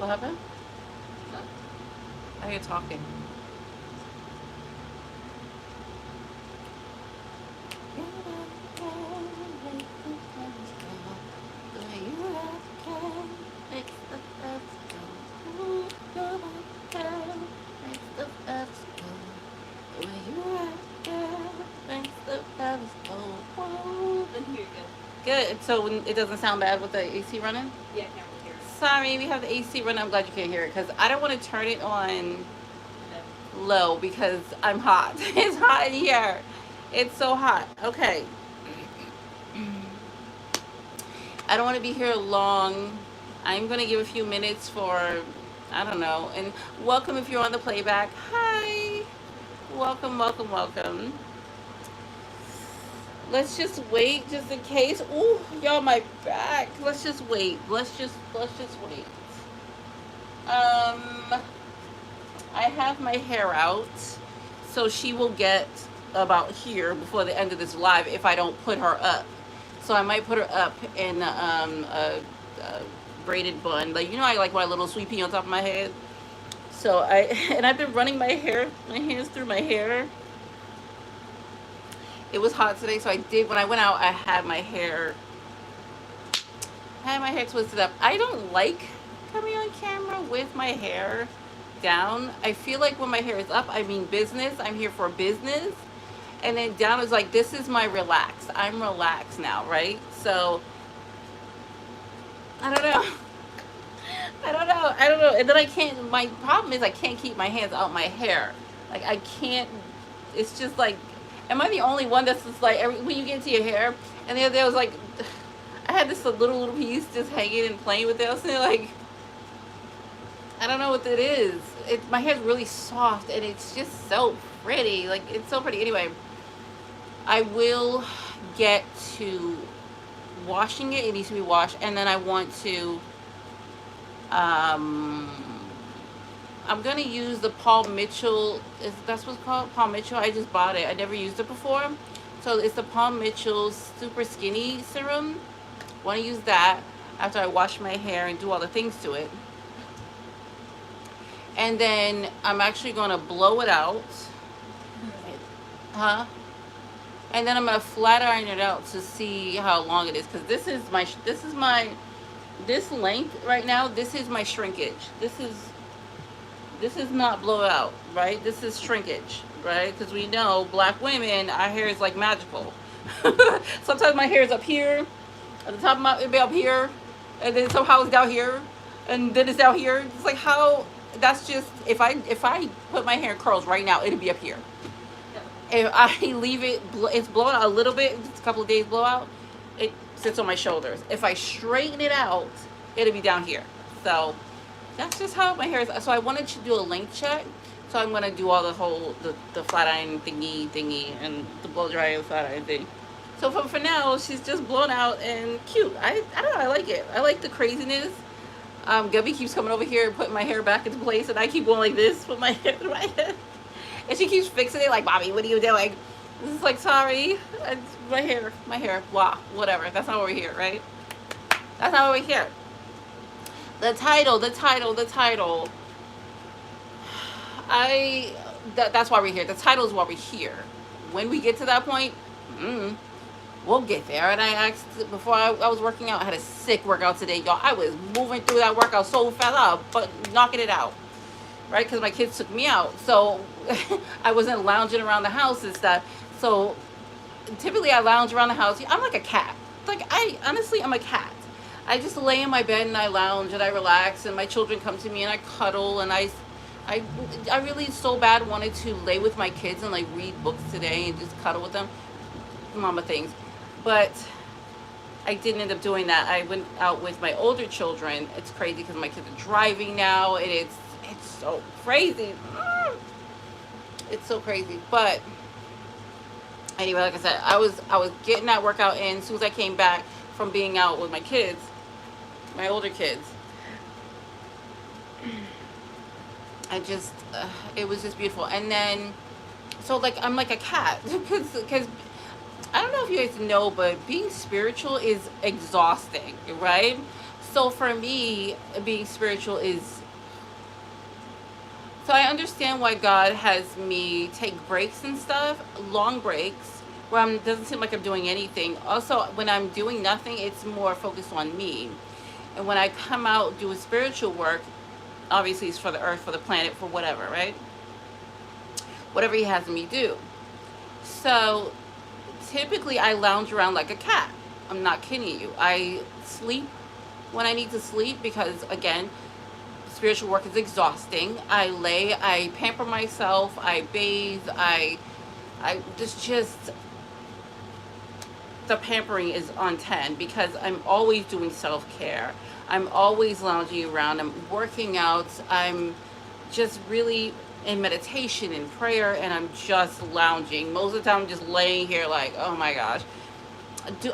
What happened? I hear talking. Good. So it doesn't sound bad with the AC running? Yeah, I can't really hear it. Sorry, we have the AC running. I'm glad you can't hear it because I don't want to turn it on low because I'm hot. It's hot in here. It's so hot. Okay. I don't want to be here long. I'm going to give a few minutes for, I don't know. And welcome if you're on the playback. Hi. Welcome, welcome, welcome. Let's just wait just in case. Ooh, y'all, my back. Let's just wait. Let's just wait. Um, I have my hair out, so she will get about here before the end of this live if I don't put her up. So I might put her up in a braided bun. Like, you know, I like my little sweet pea on top of my head. So and I've been running my hands through my hair. It was hot today, so I did. When I went out, I had my hair twisted up. I don't like coming on camera with my hair down. I feel like when my hair is up, I mean business. I'm here for business. And then down is like, this is my relax. I'm relaxed now, right? So, I don't know. I don't know. And then I can't, my problem is I can't keep my hands out my hair. Like, I can't, it's just like, am I the only one that's just like, when you get into your hair, and the other day I was like, I had this little piece just hanging and playing with it. I was like, I don't know what it is. My hair's really soft and it's just so pretty. Like, it's so pretty. Anyway, I will get to washing it. It needs to be washed. And then I want to, I'm going to use the Paul Mitchell. That's what's called? Paul Mitchell. I just bought it. I never used it before. So it's the Paul Mitchell Super Skinny Serum. Want to use that after I wash my hair and do all the things to it. And then I'm actually going to blow it out. Huh? And then I'm going to flat iron it out to see how long it is. Because this is this length right now, this is my shrinkage. This is not blowout, right? This is shrinkage, right? Because we know black women, our hair is like magical. Sometimes my hair is up here, at the top of my, it'll be up here, and then somehow it's down here, and then it's down here. It's like how, that's just, if I put my hair in curls right now, it'll be up here. If I leave it, it's blowing out a little bit, just a couple of days blowout, it sits on my shoulders. If I straighten it out, it'll be down here. So that's just how my hair is. So I wanted to do a length check. So I'm going to do all the flat iron thingy and the blow dry and flat iron thing. So for now, she's just blown out and cute. I don't know, I like it. I like the craziness. Gubby keeps coming over here and putting my hair back into place, and I keep going like this with my hair in my head. And she keeps fixing it like, Bobby, what are you doing? This is like, sorry, my hair, blah, whatever. That's not what we're here, right? That's not what we're here. The title. That's why we're here. The title is why we're here. When we get to that point, we'll get there. And I asked, before I was working out, I had a sick workout today, y'all. I was moving through that workout so fast, but knocking it out, right? Because my kids took me out. So I wasn't lounging around the house and stuff. So typically I lounge around the house. I'm like a cat. Like, I'm a cat. I just lay in my bed and I lounge and I relax, and my children come to me and I cuddle, and I really so bad wanted to lay with my kids and like read books today and just cuddle with them, mama things, but I didn't end up doing that. I went out with my older children. It's crazy because my kids are driving now, and it's so crazy. It's so crazy. But anyway, like I said, I was getting that workout in as soon as I came back from being out with my kids, my older kids. I just, it was just beautiful. And then, so like, I'm like a cat, because I don't know if you guys know, but being spiritual is exhausting, right? So for me, being spiritual is, so I understand why God has me take breaks and stuff, long breaks, where it doesn't seem like I'm doing anything. Also, when I'm doing nothing, it's more focused on me. And when I come out doing spiritual work, obviously it's for the earth, for the planet, for whatever, right? Whatever he has me do. So typically I lounge around like a cat. I'm not kidding you. I sleep when I need to sleep because, again, spiritual work is exhausting. I lay, I pamper myself, I bathe, I just the pampering is on 10 because I'm always doing self-care. I'm always lounging around. I'm working out. I'm just really in meditation and prayer, and I'm just lounging. Most of the time I'm just laying here like, oh my gosh.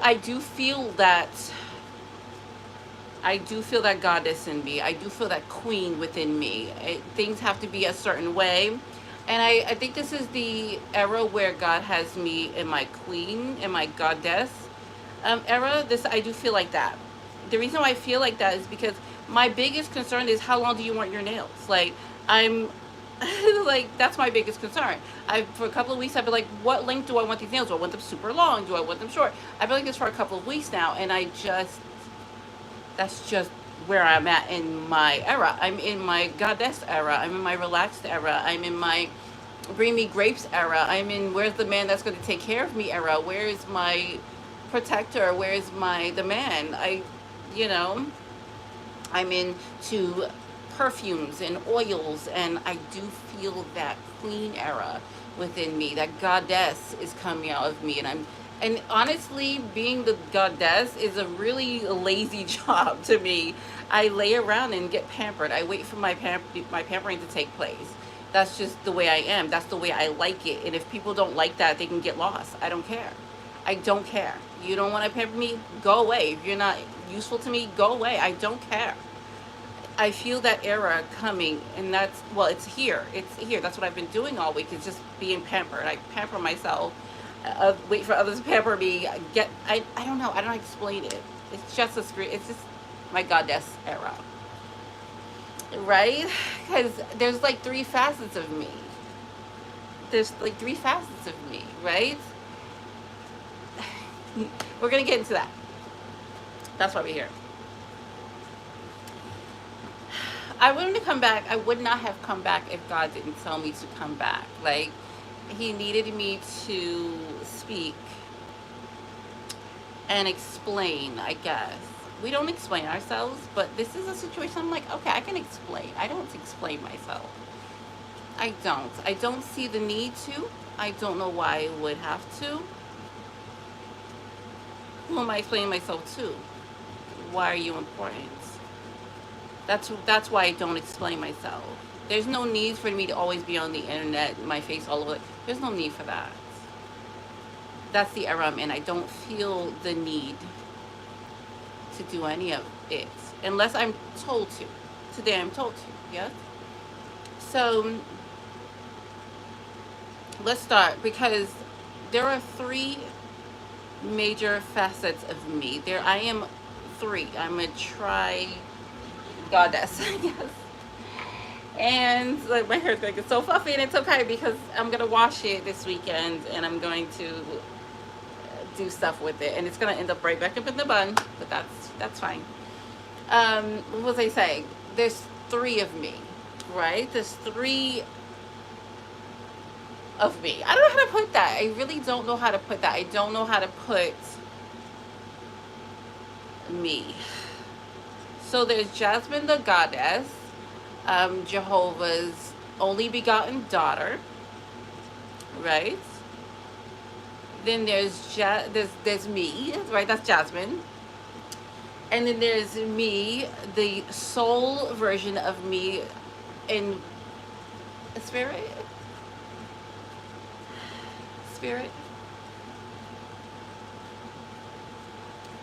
I do feel that goddess in me. I do feel that queen within me. Things have to be a certain way. And I think this is the era where God has me in my queen, in my goddess era. I do feel like that. The reason why I feel like that is because my biggest concern is, how long do you want your nails? Like, I'm like, that's my biggest concern. For a couple of weeks I've been like, what length do I want these nails? Do I want them super long? Do I want them short? I've been like this for a couple of weeks now, and that's just where I'm at in my era. I'm in my goddess era. I'm in my relaxed era. I'm in my bring me grapes era. I'm in where's the man that's going to take care of me era. Where is my protector? Where is the man? You know, I'm into perfumes and oils, and I do feel that queen era within me. That goddess is coming out of me, and honestly, being the goddess is a really lazy job to me. I lay around and get pampered. I wait for my pampering to take place. That's just the way I am. That's the way I like it. And if people don't like that, they can get lost. I don't care. I don't care. You don't want to pamper me? Go away. If you're not useful to me, go away. I don't care. I feel that era coming, and it's here. It's here. That's what I've been doing all week, is just being pampered. I pamper myself, wait for others to pamper me. I don't know. I don't explain it. It's just it's just my goddess era. Right? Because there's like three facets of me. Right? We're going to get into that. That's why we're here. I wouldn't come back. I would not have come back if God didn't tell me to come back. Like, he needed me to speak and explain, I guess. We don't explain ourselves, but this is a situation I'm like, okay, I can explain. I don't explain myself. I don't see the need to. I don't know why I would have to. Who am I explaining myself to? Why are you important? That's why I don't explain myself. There's no need for me to always be on the internet, my face all over. There's no need for that. That's the era I'm in. I don't feel the need to do any of it unless I'm told to. Today I'm told to, yes? So let's start, because there are three major facets of me. I am three. I'm a goddess, I guess. And like, my hair's gonna get so fluffy, and it's okay because I'm gonna wash it this weekend, and I'm going to do stuff with it, and it's gonna end up right back up in the bun, but that's fine. What was I saying? There's three of me, right? There's three of me. I don't know how to put that. I really don't know how to put that. I don't know how to put me. So there's Jasmine the goddess, Jehovah's only begotten daughter, right? Then there's me, right? That's Jasmine. And then there's me, the soul version of me in spirit.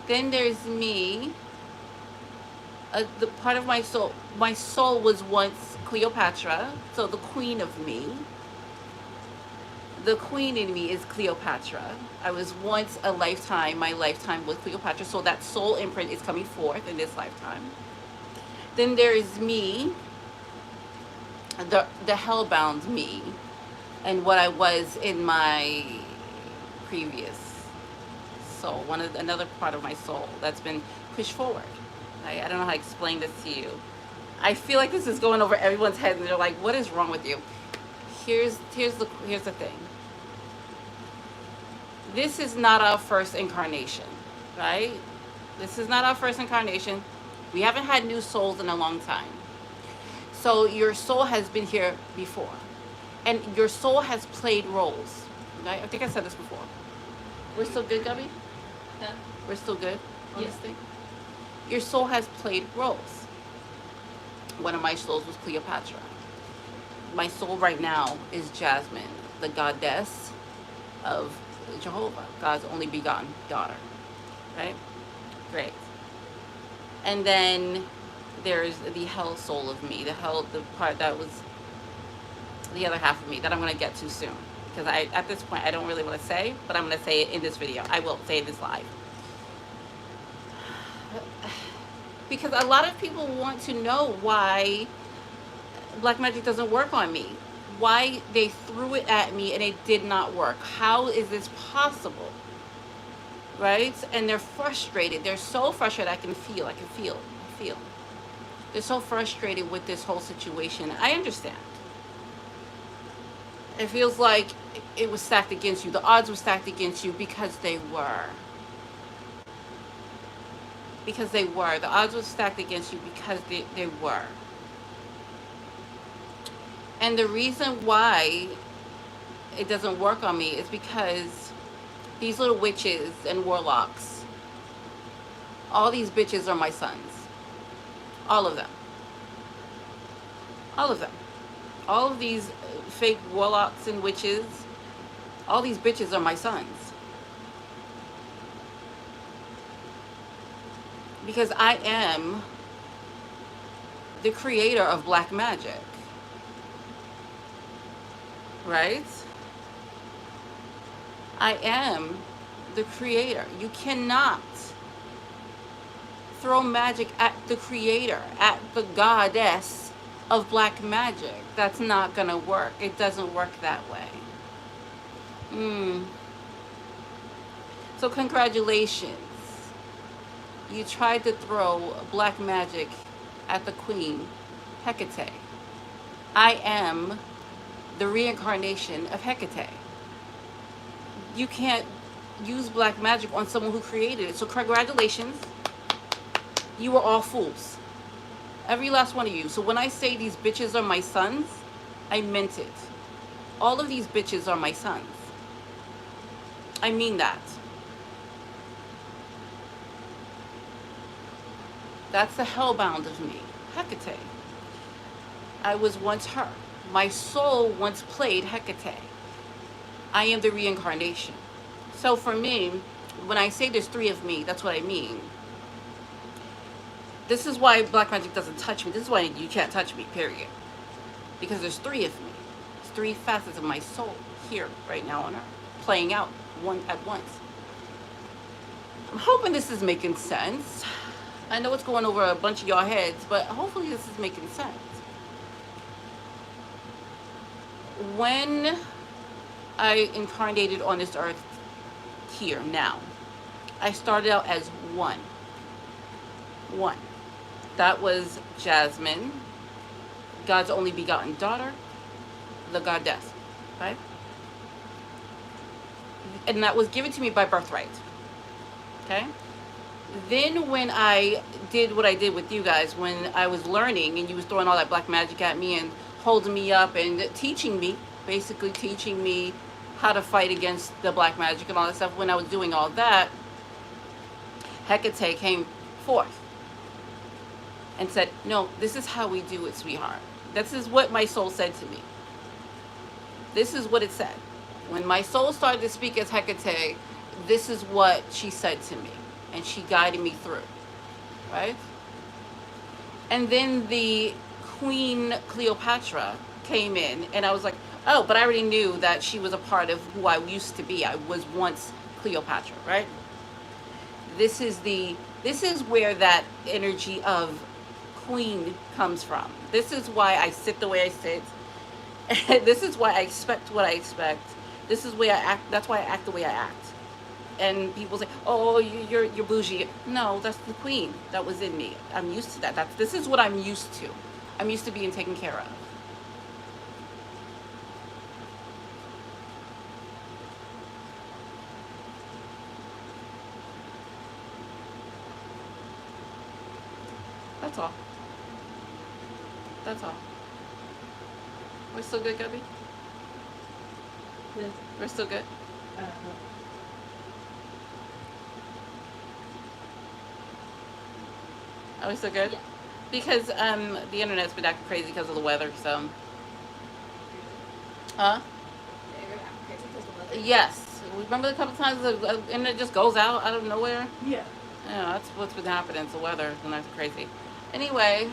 Then there's me, the part of my soul. My soul was once Cleopatra, so the queen of me. the queen in me is Cleopatra. I was once a lifetime, my lifetime was Cleopatra, so that soul imprint is coming forth in this lifetime. Then there is me, the hellbound me, and what I was in my previous soul, another part of my soul that's been pushed forward. I don't know how to explain this to you. I feel like this is going over everyone's head, and they're like, "What is wrong with you?" Here's the thing. This is not our first incarnation, right? This is not our first incarnation. We haven't had new souls in a long time. So your soul has been here before. And your soul has played roles. Right? I think I said this before. We're still good, Gubby? Huh? We're still good on Yeah. this thing? Your soul has played roles. One of my souls was Cleopatra. My soul right now is Jasmine, the goddess of Jehovah, God's only begotten daughter. Right? Great. And then there's the hell soul of me, the part that was the other half of me that I'm going to get to soon. Because at this point, I don't really want to say, but I'm going to say it in this video. I will say this live. Because a lot of people want to know why black magic doesn't work on me. Why they threw it at me and it did not work. How is this possible? Right? And they're frustrated. They're so frustrated. I can feel. They're so frustrated with this whole situation. I understand. It feels like it was stacked against you. The odds were stacked against you because they were. Because they were. The odds were stacked against you because they were. And the reason why it doesn't work on me is because these little witches and warlocks, all these bitches are my sons. All of them. All of them. All of these fake warlocks and witches, all these bitches are my sons. Because I am the creator of black magic. Right? I am the creator. You cannot throw magic at the creator, at the goddess of black magic. That's not gonna work. It doesn't work that way. So congratulations. You tried to throw black magic at the queen, Hecate. I am the reincarnation of Hecate. You can't use black magic on someone who created it. So congratulations. You were all fools. Every last one of you. So when I say these bitches are my sons, I meant it. All of these bitches are my sons. I mean that. That's the hellbound of me, Hecate. I was once her. My soul once played Hecate. I am the reincarnation. So for me, when I say there's three of me, that's what I mean. This is why black magic doesn't touch me. This is why you can't touch me, period. Because there's three of me. There's three facets of my soul here, right now on earth, playing out one at once. I'm hoping this is making sense. I know it's going over a bunch of y'all heads, but hopefully this is making sense. When I incarnated on this earth here now, I started out as one. That was Jasmine, God's only begotten daughter, the goddess, right? And that was given to me by birthright, okay? Then when I did what I did with you guys, when I was learning and you was throwing all that black magic at me and holding me up and teaching me, basically teaching me how to fight against the black magic and all that stuff, when I was doing all that, Hecate came forth and said, no, this is how we do it, sweetheart. This is what my soul said to me. This is what it said. When my soul started to speak as Hecate, this is what she said to me. And she guided me through, right? And then the Queen Cleopatra came in, and I was like, Oh, but I already knew that she was a part of who I used to be. I was once Cleopatra, right? This is where that energy of queen comes from. This is why I sit the way I sit. This is why I expect what I expect. This is why I act. That's why I act the way I act. And people say, "Oh, you're bougie." No, that's the queen that was in me. I'm used to that. This is what I'm used to. I'm used to being taken care of. That's all. That's all. We're still good, Gubby. Yes. We're still good. Uh, Are we still good? yeah. Because the internet's been acting crazy because of the weather. So, huh? Yes. Remember the couple times the internet just goes out of nowhere? Yeah. Yeah, that's what's been happening. It's the weather, and that's crazy. Anyway,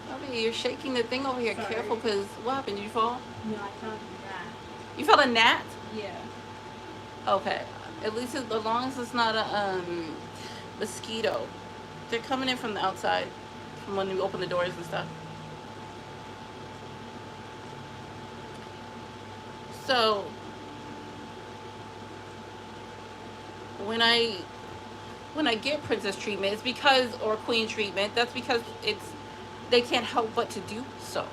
Bobby, you're shaking the thing over here. Sorry. Careful, because what happened? Did you fall? No, I found that. You felt a gnat? Yeah. Okay. At least as long as it's not a mosquito. They're coming in from the outside, from when you open the doors and stuff. So when I get princess treatment, it's because or queen treatment. That's because it's they can't help but to do so.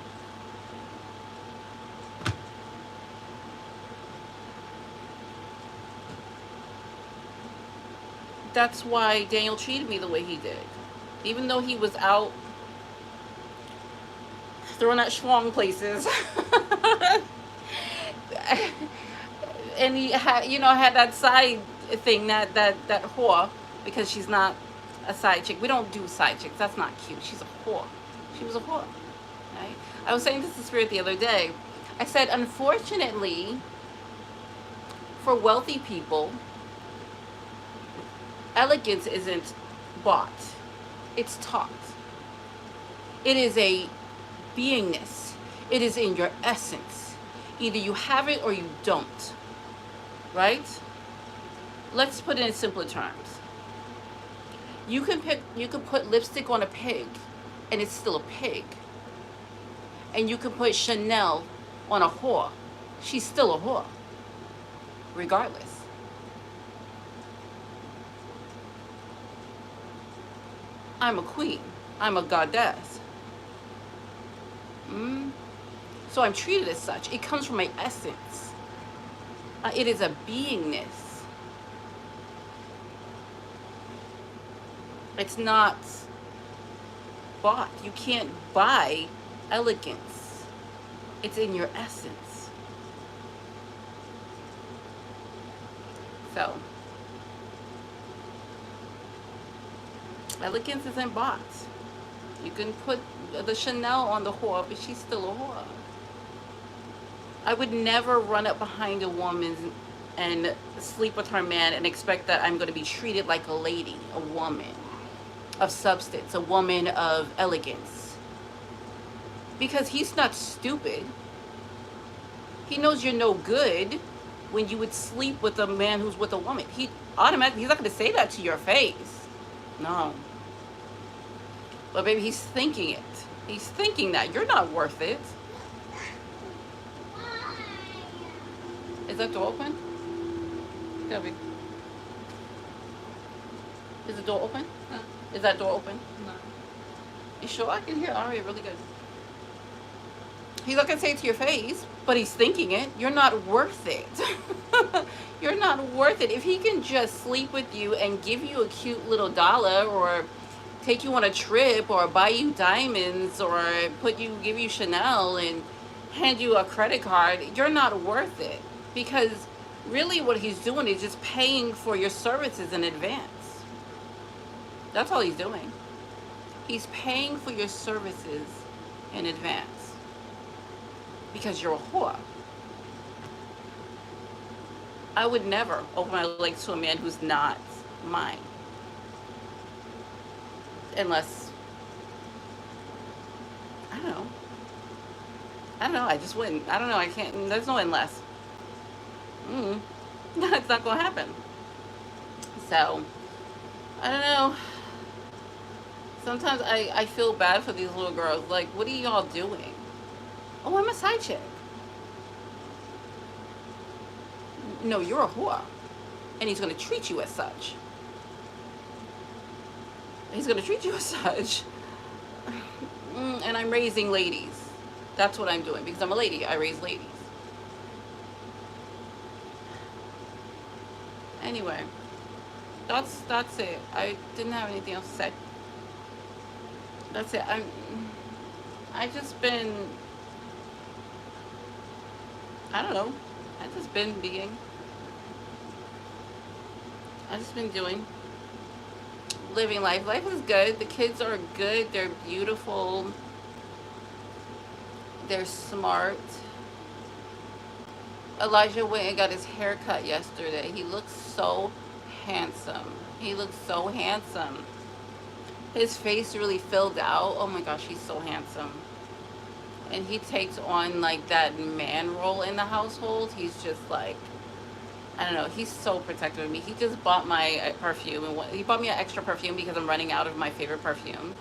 That's why Daniel treated me the way he did, even though he was out throwing at schwang places. And he had, had that side thing, that whore, because she's not a side chick. We don't do side chicks. That's not cute. She's a whore. She was a whore, right? I was saying this to Spirit the other day. I said, unfortunately, for wealthy people, elegance isn't bought. It's taught. It is a beingness. It is in your essence. Either you have it or you don't. Right? Let's put it in simpler terms. You can put lipstick on a pig and it's still a pig. And you can put Chanel on a whore. She's still a whore. Regardless. I'm a queen. I'm a goddess. So I'm treated as such. It comes from my essence. It is a beingness. It's not bought. You can't buy elegance. It's in your essence. So, elegance isn't bought. You can put the Chanel on the whore, but she's still a whore. I would never run up behind a woman and sleep with her man and expect that I'm going to be treated like a lady, a woman of substance, a woman of elegance. Because he's not stupid. He knows you're no good when you would sleep with a man who's with a woman. He's not going to say that to your face. No. But baby, he's thinking it. He's thinking that you're not worth it. Is that door open? Gabby. Is the door open? Huh? Is that door open? No. You sure? I can hear. All right, really good. He's not gonna say it to your face, but he's thinking it. You're not worth it. You're not worth it. If he can just sleep with you and give you a cute little dollar, or take you on a trip, or buy you diamonds, or give you Chanel and hand you a credit card, you're not worth it. Because really what he's doing is just paying for your services in advance. That's all he's doing. He's paying for your services in advance. Because you're a whore. I would never open my legs to a man who's not mine. Unless, I don't know. I don't know. I just wouldn't. I don't know. I can't. There's no unless. Mm. That's not gonna happen. So I don't know. Sometimes I feel bad for these little girls. Like, what are y'all doing? Oh, I'm a side chick. No, you're a whore, and he's gonna treat you as such. He's gonna treat you as such. And I'm raising ladies. That's what I'm doing because I'm a lady. I raise ladies. Anyway, that's it. I didn't have anything else to say. That's it. I just been, I don't know. I just been being. I just been doing, living life. Life is good. The kids are good. They're beautiful. They're smart. Elijah went and got his hair cut yesterday. He looks so handsome. He looks so handsome. His face really filled out. Oh my gosh, he's so handsome. And he takes on like that man role in the household. He's just like, I don't know. He's so protective of me. He just bought my perfume, and he bought me an extra perfume because I'm running out of my favorite perfume,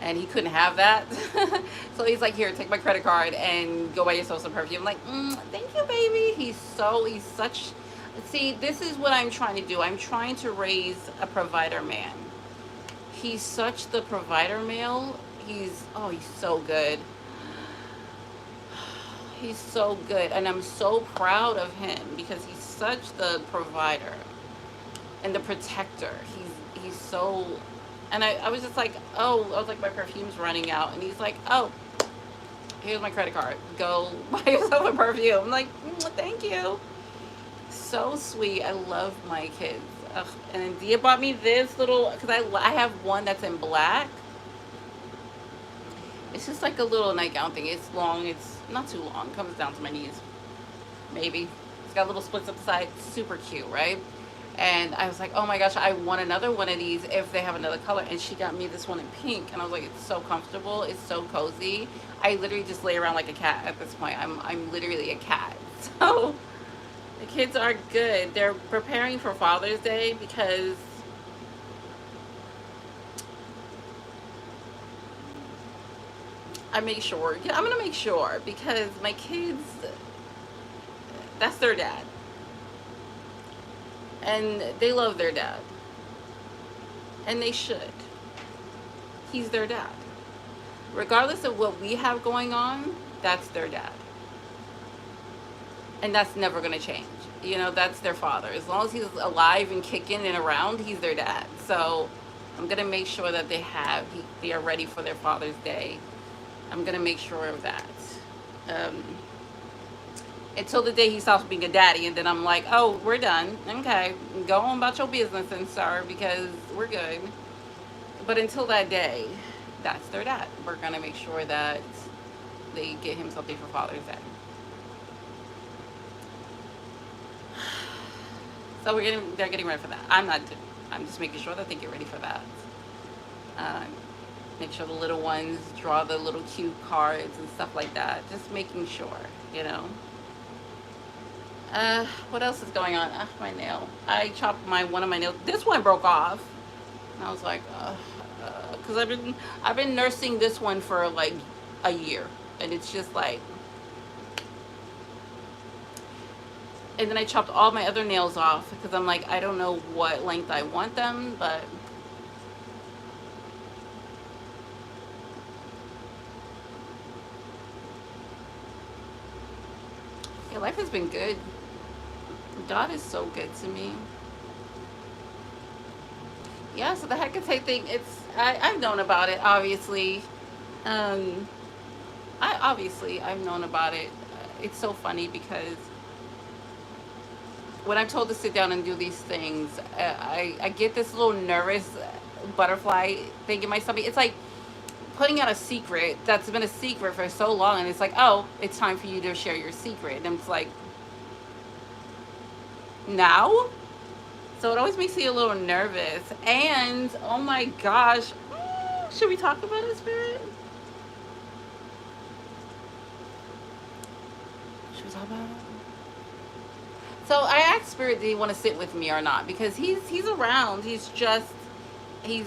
and he couldn't have that. So he's like, here, take my credit card and go buy yourself some perfume. I'm like, thank you, baby. He's such. See, this is what I'm trying to do. I'm trying to raise a provider man. He's such the provider male. He's so good. He's so good, and I'm so proud of him because he's such the provider and the protector. He's so, and I was just like, oh, I was like, my perfume's running out, and he's like, oh, here's my credit card. Go buy yourself a perfume. I'm like, thank you. So sweet. I love my kids. Ugh. And then Dia bought me this little, because I have one that's in black. It's just like a little nightgown thing. It's long. It's not too long. It comes down to my knees. Maybe. It's got little splits up the side. Super cute, right? And I was like, oh my gosh, I want another one of these if they have another color. And she got me this one in pink. And I was like, it's so comfortable. It's so cozy. I literally just lay around like a cat at this point. I'm literally a cat. So the kids are good. They're preparing for Father's Day because I make sure. Yeah, I'm gonna make sure because my kids, that's their dad, and they love their dad, and they should. He's their dad, regardless of what we have going on. That's their dad, and that's never gonna change. You know, that's their father. As long as he's alive and kicking and around, he's their dad. So I'm gonna make sure that they are ready for their Father's Day. I'm gonna make sure of that. Um, until the day he stops being a daddy, and then I'm like, oh, we're done. Okay, go on about your business, and sir, because we're good. But until that day, that's their dad. We're gonna make sure that they get him something for Father's Day. So they're getting ready for that. I'm just making sure that they get ready for that. Um, Make sure the little ones draw the little cute cards and stuff like that. Just making sure, you know. What else is going on? My nail. I chopped one of my nails. This one broke off. And I was like, because I've been nursing this one for like a year, and it's just like. And then I chopped all my other nails off because I'm like, I don't know what length I want them, but. Yeah, life has been good. God is so good to me. Yeah, so the Hecate thing, I've known about it, obviously. Um, I've known about it. It's so funny because when I'm told to sit down and do these things, I get this little nervous butterfly thing in my stomach. It's like putting out a secret that's been a secret for so long, and it's like, oh, it's time for you to share your secret. And it's like, now? So it always makes me a little nervous. And, oh my gosh, should we talk about it, Spirit? we talk about? So I asked Spirit, did he want to sit with me or not? Because he's around. He's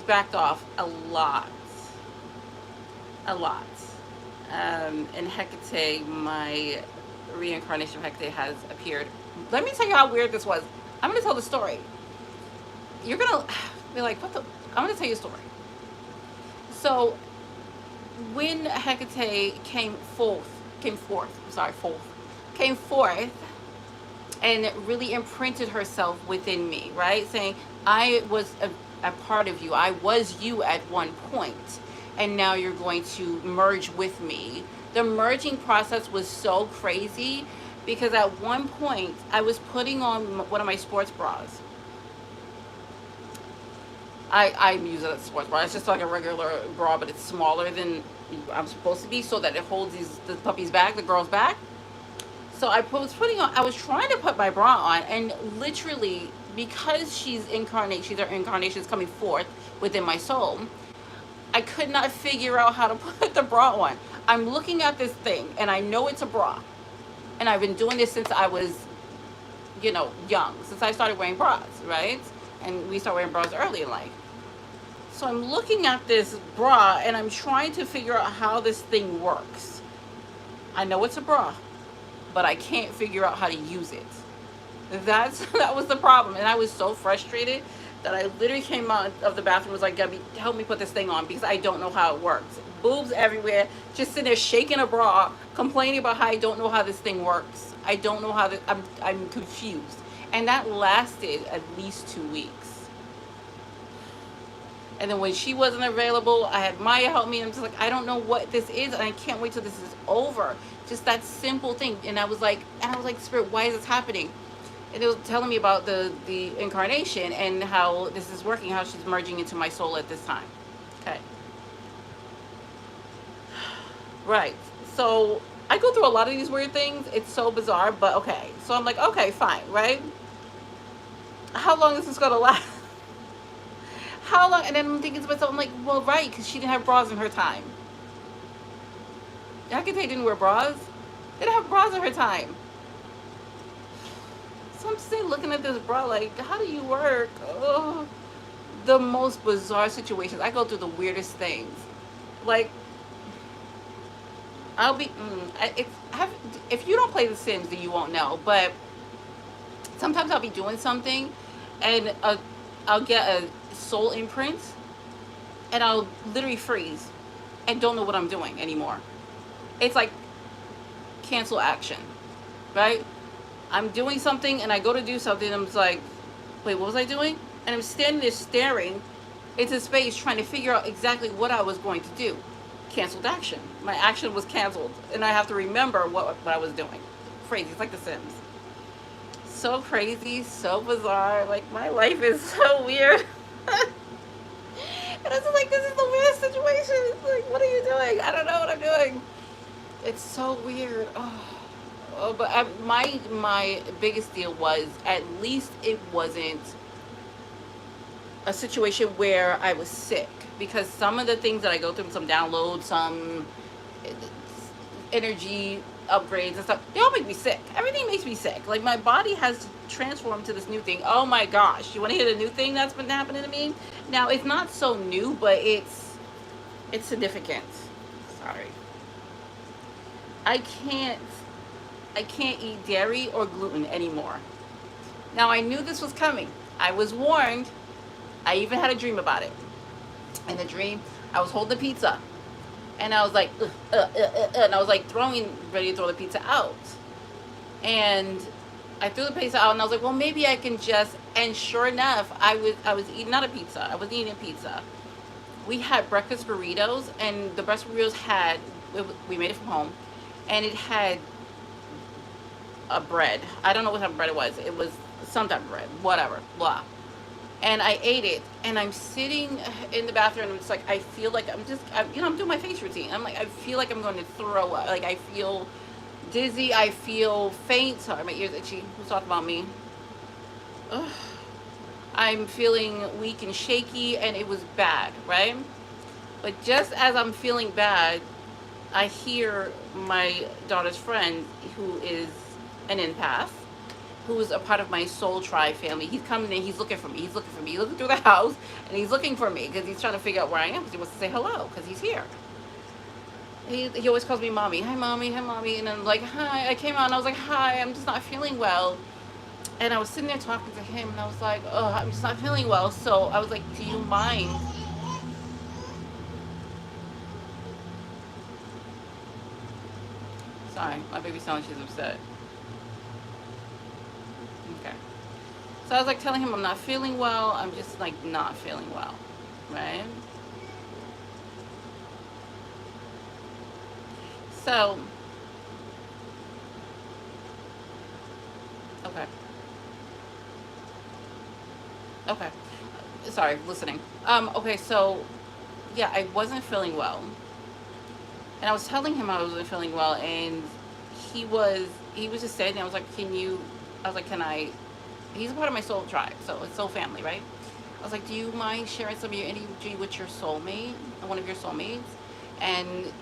backed off a lot, a lot. And Hecate, my reincarnation of Hecate, has appeared. Let me tell you how weird this was. I'm gonna tell the story. You're gonna be like, what the? I'm gonna tell you a story. So when Hecate came forth, and really imprinted herself within me, right? Saying, I was a part of you. I was you at one point, and now you're going to merge with me. The merging process was so crazy because at one point I was putting on one of my sports bras. I use it as a sports bra. It's just like a regular bra, but it's smaller than I'm supposed to be, so that it holds the puppy's back, the girl's back. So I was trying to put my bra on, and literally, because she's her incarnation is coming forth within my soul, I could not figure out how to put the bra on. I'm looking at this thing, and I know it's a bra, and I've been doing this since I was, young, since I started wearing bras, right? And we start wearing bras early in life. So I'm looking at this bra, and I'm trying to figure out how this thing works. I know it's a bra, but I can't figure out how to use it. That was the problem, and I was so frustrated that I literally came out of the bathroom and was like, Gabby, help me put this thing on because I don't know how it works. Boobs everywhere, just sitting there shaking a bra, complaining about how I don't know how this thing works. I don't know how I'm confused. And that lasted at least 2 weeks. And then when she wasn't available, I had Maya help me. And I'm just like, I don't know what this is, and I can't wait till this is over. Just that simple thing. And I was like, Spirit, why is this happening? And it was telling me about the incarnation and how this is working, how she's merging into my soul at this time. Okay. Right. So I go through a lot of these weird things. It's so bizarre, but okay. So I'm like, okay, fine, right? How long is this going to last? How long? And then I'm thinking to myself, I'm like, well, right, because she didn't have bras in her time. Hecate didn't wear bras. They didn't have bras in her time. So I'm still looking at this bra like, how do you work? Oh, the most bizarre situations. I go through the weirdest things. Like, I'll be, if you don't play The Sims, then you won't know. But sometimes I'll be doing something, and I'll get a soul imprint, and I'll literally freeze and don't know what I'm doing anymore. It's like cancel action, right? I'm doing something, and I go to do something, and I'm just like, wait, what was I doing? And I'm standing there staring into space, trying to figure out exactly what I was going to do. Canceled action. My action was canceled, and I have to remember what I was doing. Crazy. It's like The Sims. So crazy, so bizarre. Like, my life is so weird. And I was like, this is the weirdest situation. It's like, what are you doing? I don't know what I'm doing. It's so weird. But my biggest deal was, at least it wasn't a situation where I was sick, because some of the things that I go through, some downloads, some energy upgrades and stuff, they all make me sick. Everything makes me sick. Like, my body has transformed to this new thing. Oh my gosh, you want to hear the new thing that's been happening to me? Now, it's not so new, but it's significant. Sorry. I can't eat dairy or gluten anymore. Now, I knew this was coming. I was warned. I even had a dream about it. In the dream, I was holding the pizza, and I was like, and I was like ready to throw the pizza out. And I threw the pizza out, and I was like, well, maybe I can just. And sure enough, I was eating not a pizza. I was eating a pizza. We had breakfast burritos, and the breakfast burritos we made it from home, and it had a bread. I don't know what type of bread it was. It was some type of bread, whatever, blah. And I ate it, and I'm sitting in the bathroom, and it's like, I feel like I'm doing my face routine. I'm like, I feel like I'm going to throw up. Like, I feel dizzy. I feel faint. Sorry, my ears itchy. Who's talking about me? Ugh. I'm feeling weak and shaky, and it was bad, right? But just as I'm feeling bad, I hear my daughter's friend, who is an empath who's a part of my soul tribe family. He's coming in, he's looking for me, he's looking for me, he's looking through the house, and he's looking for me because he's trying to figure out where I am because he wants to say hello because he's here. He always calls me mommy. Hi, mommy. Hi, mommy. And I'm like, hi. I came out and I was like, hi, I'm just not feeling well. And I was sitting there talking to him and I was like, oh, I'm just not feeling well. So I was like, do you mind? Sorry, my baby sounds like she's upset. Okay. So I was like telling him I'm not feeling well. I'm just like not feeling well. Right? So, okay. Okay. Sorry, listening. Okay, so yeah, I wasn't feeling well. And I was telling him I wasn't feeling well and he was he was just saying, I was like, can you I was like, can I he's a part of my soul tribe, so it's soul family, right? I was like, do you mind sharing some of your energy with your soulmate, one of your soulmates? And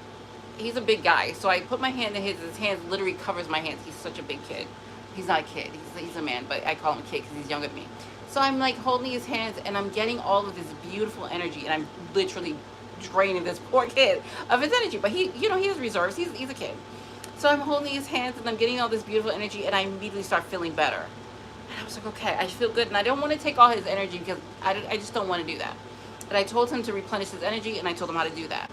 he's a big guy, so I put my hand in his hand literally covers my hands. He's such a big kid. He's not a kid, he's a man, but I call him a kid because he's younger than me. So I'm like holding his hands and I'm getting all of this beautiful energy and I'm literally draining this poor kid of his energy. But he, you know, he has reserves, he's a kid. So I'm holding his hands and I'm getting all this beautiful energy and I immediately start feeling better. And I was like, okay, I feel good. And I don't want to take all his energy because I just don't want to do that. And I told him to replenish his energy and I told him how to do that.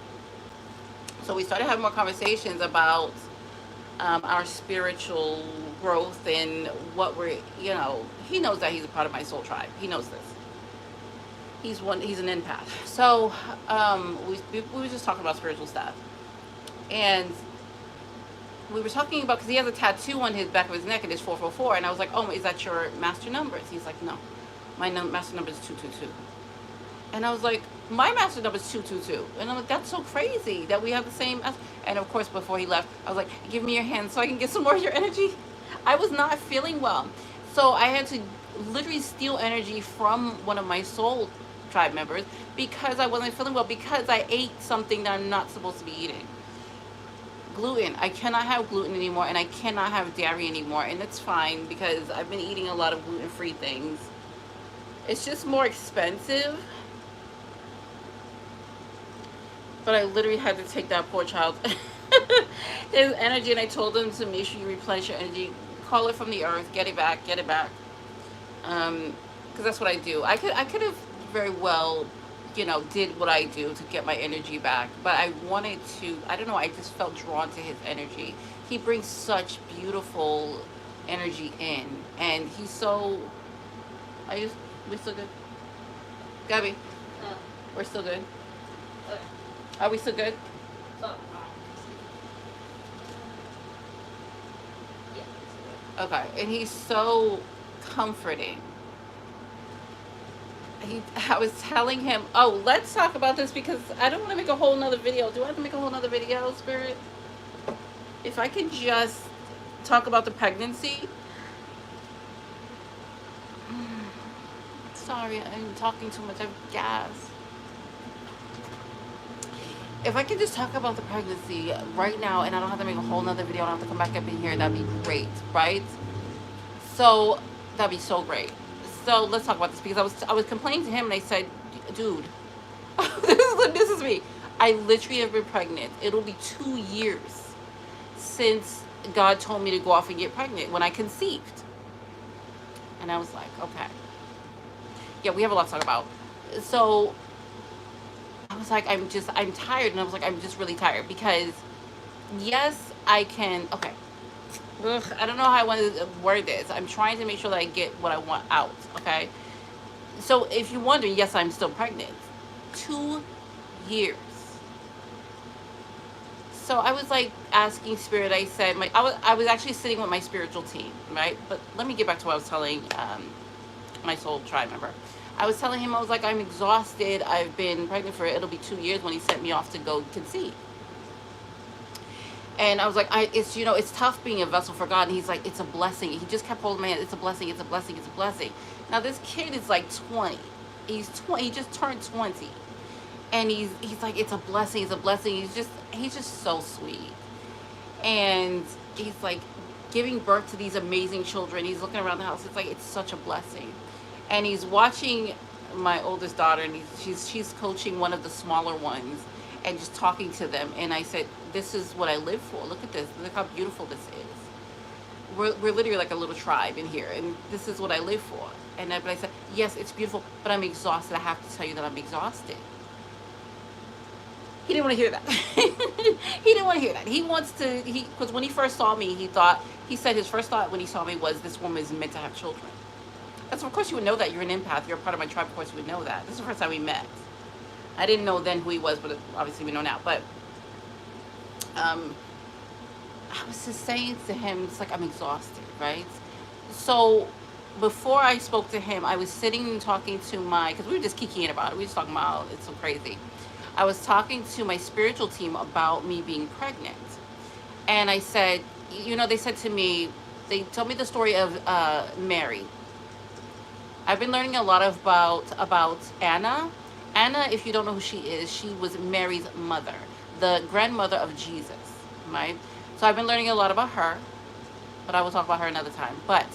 So we started having more conversations about our spiritual growth and what we're, you know, he knows that he's a part of my soul tribe. He knows this. He's an empath. So we were just talking about spiritual stuff. And we were talking about, because he has a tattoo on his back of his neck and it's 444. And I was like, oh, is that your master numbers? He's like, no, my master number is 222. And I was like, my master number is 222. And I'm like, that's so crazy that we have the same. And of course, before he left, I was like, give me your hand so I can get some more of your energy. I was not feeling well. So I had to literally steal energy from one of my soul tribe members because I wasn't feeling well, because I ate something that I'm not supposed to be eating. Gluten. I cannot have gluten anymore and I cannot have dairy anymore. And it's fine because I've been eating a lot of gluten-free things. It's just more expensive. But I literally had to take that poor child his energy, and I told him to make sure you replenish your energy, call it from the earth, get it back, because that's what I do. I could have very well, you know, did what I do to get my energy back, but I wanted to. I don't know. I just felt drawn to his energy. He brings such beautiful energy in, and he's so. We still good, Gabby? We're still good. Are we still good? Okay, and he's so comforting. I was telling him, oh, let's talk about this because I don't want to make a whole nother video. Do I have to make a whole nother video, Spirit? If I could just talk about the pregnancy. Sorry, I'm talking too much. I have gas. If I could just talk about the pregnancy right now and I don't have to make a whole nother video, I don't have to come back up in here, that'd be great, right? So, that'd be so great. So, let's talk about this because I was complaining to him and I said, dude, this is me. I literally have been pregnant. It'll be 2 years since God told me to go off and get pregnant when I conceived. And I was like, okay. Yeah, we have a lot to talk about. So, I was like, I'm tired. And I was like, I'm just really tired because, yes, I can. Okay. Ugh, I don't know how I want to word this. I'm trying to make sure that I get what I want out. Okay. So if you wonder, yes, I'm still pregnant. 2 years. So I was like asking Spirit. I said, I was actually sitting with my spiritual team, right? But let me get back to what I was telling my soul tribe member. I was telling him, I was like, I'm exhausted. I've been pregnant for, it'll be 2 years when he sent me off to go conceive. And I was like, it's, you know, it's tough being a vessel for God. And he's like, it's a blessing. He just kept holding my hand. It's a blessing. It's a blessing. It's a blessing. Now this kid is like 20. He's 20. He just turned 20. And he's like, it's a blessing. It's a blessing. He's just so sweet. And he's like, giving birth to these amazing children. He's looking around the house. It's like, it's such a blessing. And he's watching my oldest daughter, and she's coaching one of the smaller ones and just talking to them. And I said, this is what I live for. Look at this. Look how beautiful this is. We're literally like a little tribe in here, and this is what I live for. But I said, yes, it's beautiful, but I'm exhausted. I have to tell you that I'm exhausted. He didn't want to hear that. He didn't want to hear that. He wants to, because when he first saw me, he said his first thought when he saw me was, this woman is meant to have children. That's, of course you would know that. You're an empath. You're a part of my tribe. Of course you would know that. This is the first time we met. I didn't know then who he was, but obviously we know now. But I was just saying to him, it's like, I'm exhausted, right? So before I spoke to him, I was sitting and talking to because we were just kikiing about it. We were just talking about, it's so crazy. I was talking to my spiritual team about me being pregnant. And I said, they said to me, they told me the story of Mary. I've been learning a lot about Anna. Anna, if you don't know who she is, she was Mary's mother, the grandmother of Jesus, right? So I've been learning a lot about her, but I will talk about her another time. But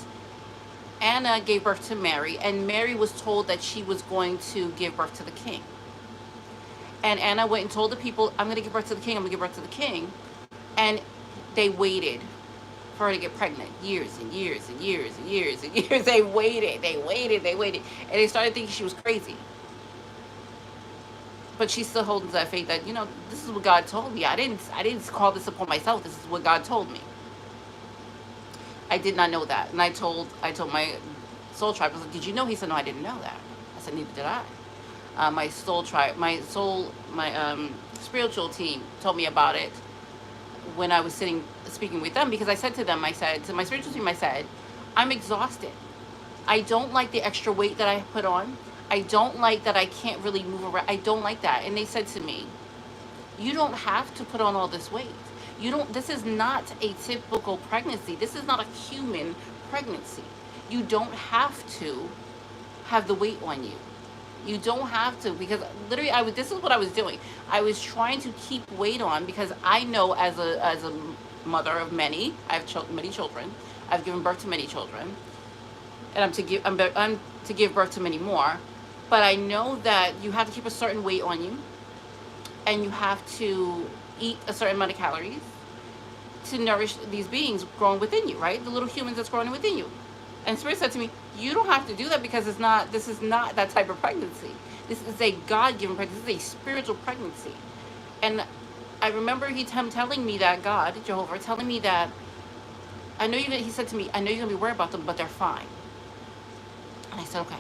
Anna gave birth to Mary, and Mary was told that she was going to give birth to the king. And Anna went and told the people, I'm going to give birth to the king, I'm going to give birth to the king. And they waited for her to get pregnant. Years and years and years and years and years. They waited. And they started thinking she was crazy. But she's still holding to that faith that, this is what God told me. I didn't call this upon myself. This is what God told me. I did not know that. And I told my soul tribe, I was like, did you know? He said, no, I didn't know that. I said, neither did I. My soul tribe, my spiritual team told me about it when I was speaking with them, because I said to them, I said to my spiritual team, I said, I'm exhausted. I don't like the extra weight that I put on. I don't like that I can't really move around. I don't like that. And they said to me, you don't have to put on all this weight. This is not a typical pregnancy. This is not a human pregnancy. You don't have to have the weight on you. You don't have to, because literally this is what I was doing. I was trying to keep weight on, because I know as a mother of many, I have many children. I've given birth to many children, and I'm to give birth to many more. But I know that you have to keep a certain weight on you, and you have to eat a certain amount of calories to nourish these beings growing within you, right? The little humans that's growing within you. And Spirit said to me, you don't have to do that, because this is not that type of pregnancy. This is a God-given pregnancy. This is a spiritual pregnancy. And I remember him telling me that, God, Jehovah, telling me that, he said to me, I know you're going to be worried about them, but they're fine. And I said, okay.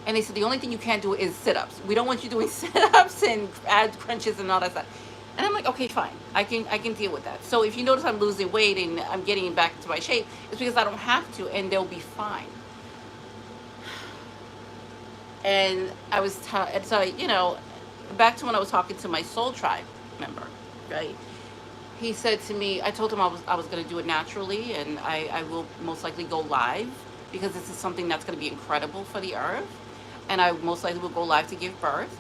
And they said, the only thing you can't do is sit-ups. We don't want you doing sit-ups and ab crunches and all that stuff. And I'm like, okay, fine. I can deal with that. So if you notice I'm losing weight and I'm getting back into my shape, it's because I don't have to, and they'll be fine. And I was, back to when I was talking to my soul tribe member, right? He said to me, I told him I was going to do it naturally, and I will most likely go live, because this is something that's going to be incredible for the earth. And I most likely will go live to give birth.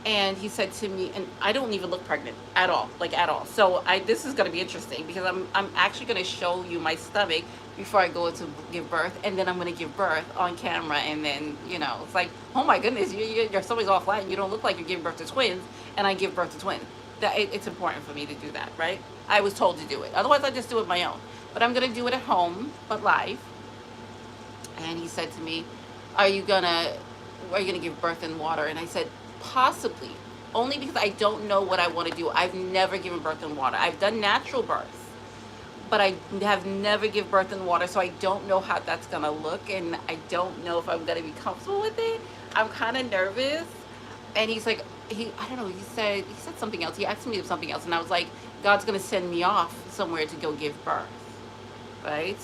And he said to me, and I don't even look pregnant at all, like at all. So this is going to be interesting, because I'm actually going to show you my stomach before I go to give birth, and then I'm going to give birth on camera, and then, it's like, oh my goodness, your stomach's all flat, and you don't look like you're giving birth to twins, and I give birth to twins. It's important for me to do that, right? I was told to do it. Otherwise, I just do it my own. But I'm going to do it at home, but live. And he said to me, are you going to give birth in water? And I said, possibly, only because I don't know what I want to do. I've never given birth in water. I've done natural births, but I have never given birth in water, so I don't know how that's going to look, and I don't know if I'm going to be comfortable with it. I'm kind of nervous. And he's like, I don't know, he said something else. He asked me something else, and I was like, God's going to send me off somewhere to go give birth, right?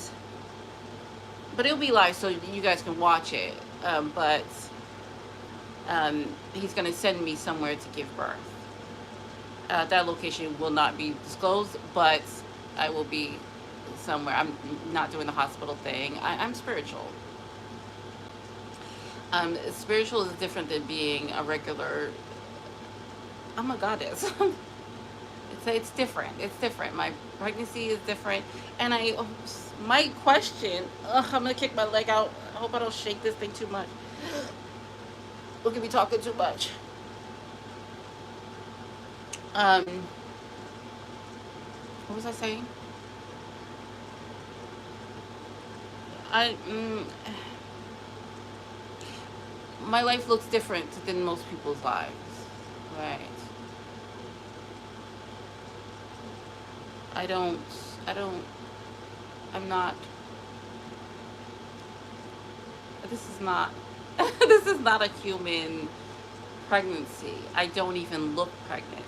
But it'll be live, so you guys can watch it. But he's going to send me somewhere to give birth. That location will not be disclosed, but I will be somewhere. I'm not doing the hospital thing. I'm spiritual. Spiritual is different than being a regular. I'm a goddess. It's different. It's different. My pregnancy is different, and I might question. Ugh, I'm gonna kick my leg out. I hope I don't shake this thing too much. Look at me talking too much. Um, what was I saying? I my life looks different than most people's lives, right? I don't. I don't. I'm not. This is not. This is not a human pregnancy. I don't even look pregnant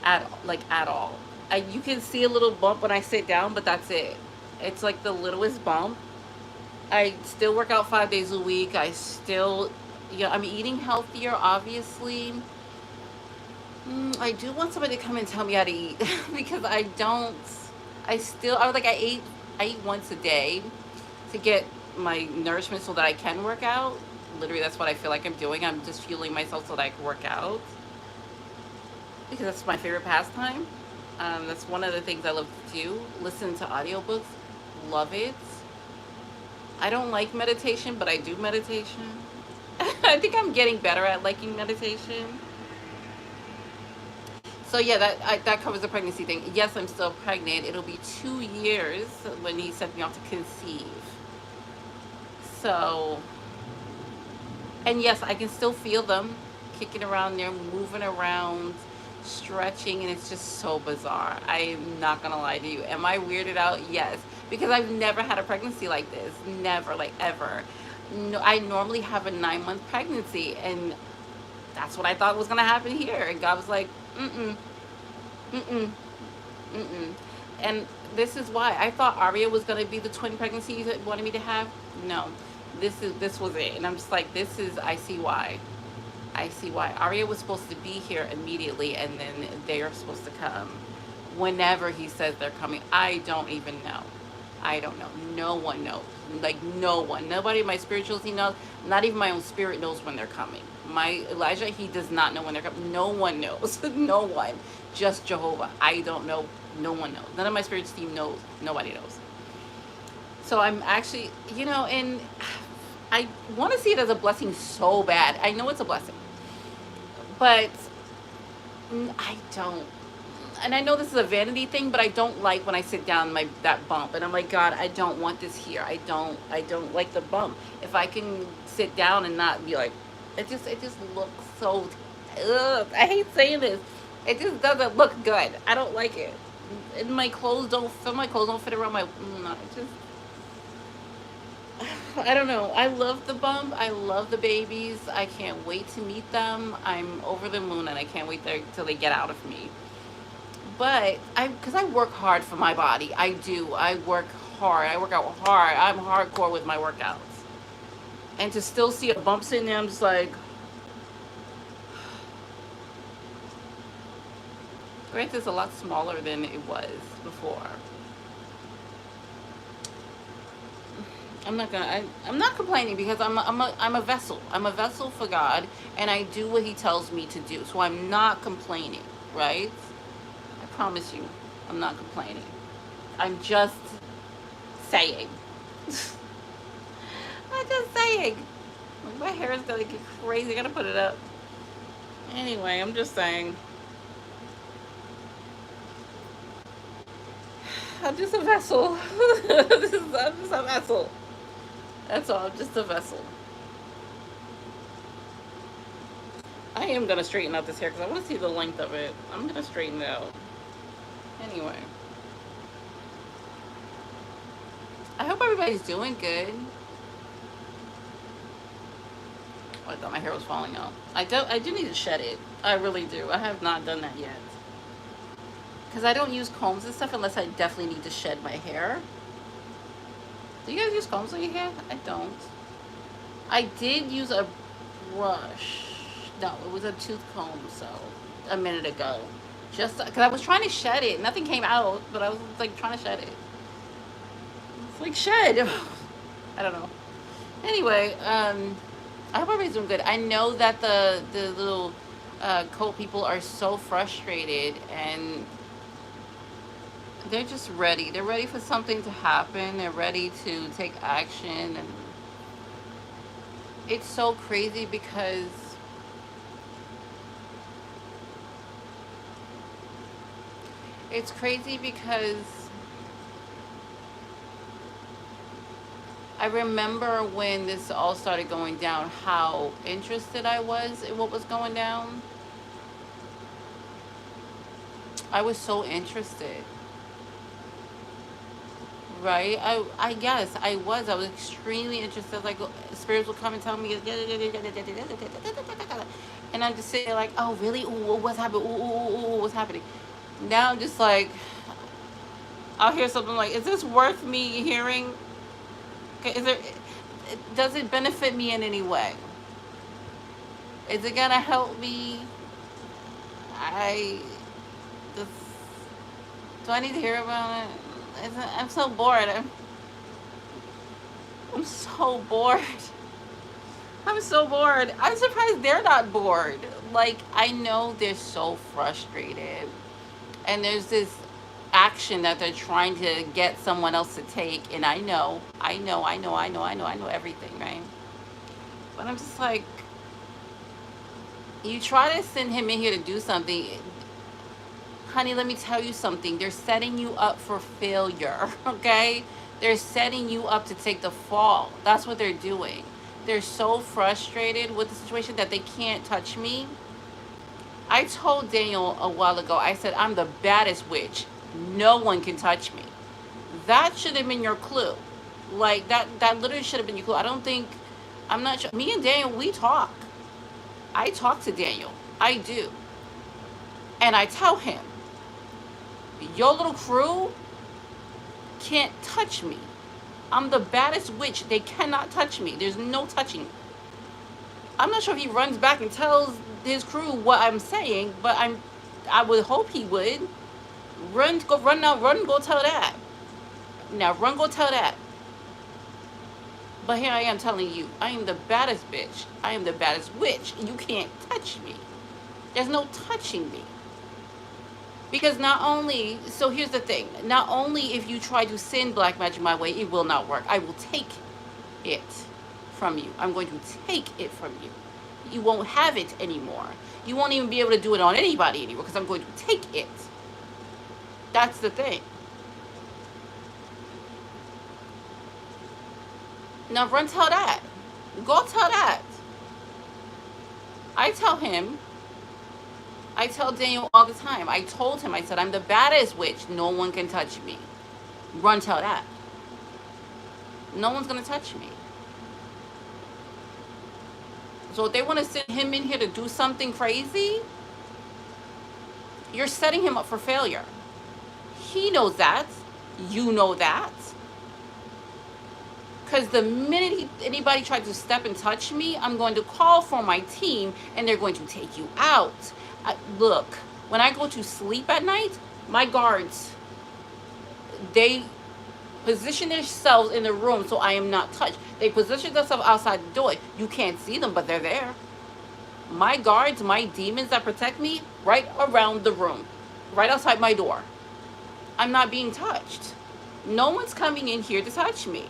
at all. You can see a little bump when I sit down, but that's it. It's like the littlest bump. I still work out 5 days a week. I still, yeah, I'm eating healthier, obviously. I do want somebody to come and tell me how to eat because I don't. I was like, I eat once a day to get my nourishment so that I can work out. Literally, that's what I feel like I'm doing. I'm just fueling myself so that I can work out because that's my favorite pastime. That's one of the things I love to do. Listen to audiobooks. Love it. I don't like meditation, but I do meditation. I think I'm getting better at liking meditation. So yeah, that covers the pregnancy thing. Yes, I'm still pregnant. It'll be 2 years when he sent me off to conceive. So, and yes, I can still feel them kicking around there, moving around, stretching, and it's just so bizarre. I'm not gonna lie to you. Am I weirded out? Yes, because I've never had a pregnancy like this. Never, like ever. No, I normally have a 9-month pregnancy, and that's what I thought was gonna happen here. And God was like, mm-mm, mm-mm, mm-mm. And this is why I thought Aria was gonna be the twin pregnancy you wanted me to have. No, this was it. And I'm just like, this is, I see why. I see why. Aria was supposed to be here immediately, and then they are supposed to come whenever he says they're coming. I don't even know. I don't know. No one knows. Like, no one. Nobody in my spirituality knows. Not even my own spirit knows when they're coming. My Elijah, he does not know when they're coming. No one knows. No one. Just Jehovah. I don't know. No one knows. None of my spirits team knows. Nobody knows. So I'm actually, and I want to see it as a blessing so bad. I know it's a blessing, but I don't. And I know this is a vanity thing, but I don't like when I sit down that bump, and I'm like, God, I don't want this here. I don't like the bump. If I can sit down and not be like, it just looks so. Ugh, I hate saying this. It just doesn't look good. I don't like it. And my clothes don't fit around my. No, it just. I don't know. I love the bump. I love the babies. I can't wait to meet them. I'm over the moon, and I can't wait till they get out of me. But because I work hard for my body. I do. I work hard. I work out hard. I'm hardcore with my workouts. And to still see a bump sitting there, I'm just like, granted, it's a lot smaller than it was before. I'm not complaining because I'm a vessel. I'm a vessel for God, and I do what He tells me to do. So I'm not complaining, right? I promise you, I'm not complaining. I'm just saying. I'm just saying. My hair is gonna get crazy. I gotta put it up. Anyway, I'm just saying. I'm just a vessel. I'm just a vessel. That's all. I'm just a vessel. I am gonna straighten out this hair because I want to see the length of it. I'm gonna straighten it out. Anyway, I hope everybody's doing good. Oh, I thought my hair was falling out. I do need to shed it. I really do. I have not done that yet. Because I don't use combs and stuff unless I definitely need to shed my hair. Do you guys use combs on your hair? I don't. I did use a brush. No, it was a tooth comb, so a minute ago. Just because I was trying to shed it. Nothing came out, but I was like trying to shed it. It's like shed. I don't know. Anyway, I hope everybody's doing good. I know that the little cult people are so frustrated, and they're just ready. They're ready for something to happen. They're ready to take action, and it's so crazy because it's crazy because I remember when this all started going down, how interested I was in what was going down. I was so interested, right? I guess I was extremely interested. Like, spirits would come and tell me, and I'm just sitting there like, oh really? Ooh, what's happening? Ooh, what's happening? Now I'm just like, I'll hear something like, is this worth me hearing? Okay, does it benefit me in any way? Is it gonna help me? I just, do I need to hear about it? I'm so bored. I'm so bored. I'm so bored. I'm surprised they're not bored. Like, I know they're so frustrated. And there's this action that they're trying to get someone else to take. And I know everything, right? But I'm just like, you try to send him in here to do something. Honey, let me tell you something. They're setting you up for failure, okay? They're setting you up to take the fall. That's what they're doing. They're so frustrated with the situation that they can't touch me. I told Daniel a while ago, I said, I'm the baddest witch. No one can touch me. That should have been your clue. Like, that literally should have been your clue. I'm not sure. Me and Daniel, we talk. I talk to Daniel. I do. And I tell him, your little crew can't touch me. I'm the baddest witch. They cannot touch me. There's no touching. I'm not sure if he runs back and tells his crew what I'm saying, but I would hope he would. Run now, go tell that. Now run, go tell that. But here I am telling you, I am the baddest bitch. I am the baddest witch. You can't touch me. There's no touching me. Because not only, so here's the thing, not only if you try to send black magic my way, it will not work. I will take it from you. I'm going to take it from you. You won't have it anymore. You won't even be able to do it on anybody anymore because I'm going to take it. That's the thing. Now run tell that. Go tell that. I tell him, I tell Daniel all the time. I told him, I said, I'm the baddest witch. No one can touch me. Run tell that. No one's going to touch me. So if they want to send him in here to do something crazy, you're setting him up for failure. He knows that. You know that. Because the minute anybody tries to step and touch me, I'm going to call for my team and they're going to take you out. Look, when I go to sleep at night, my guards, they position themselves in the room so I am not touched. They position themselves outside the door. You can't see them, but they're there. My guards, my demons that protect me, right around the room, right outside my door. I'm not being touched. No one's coming in here to touch me.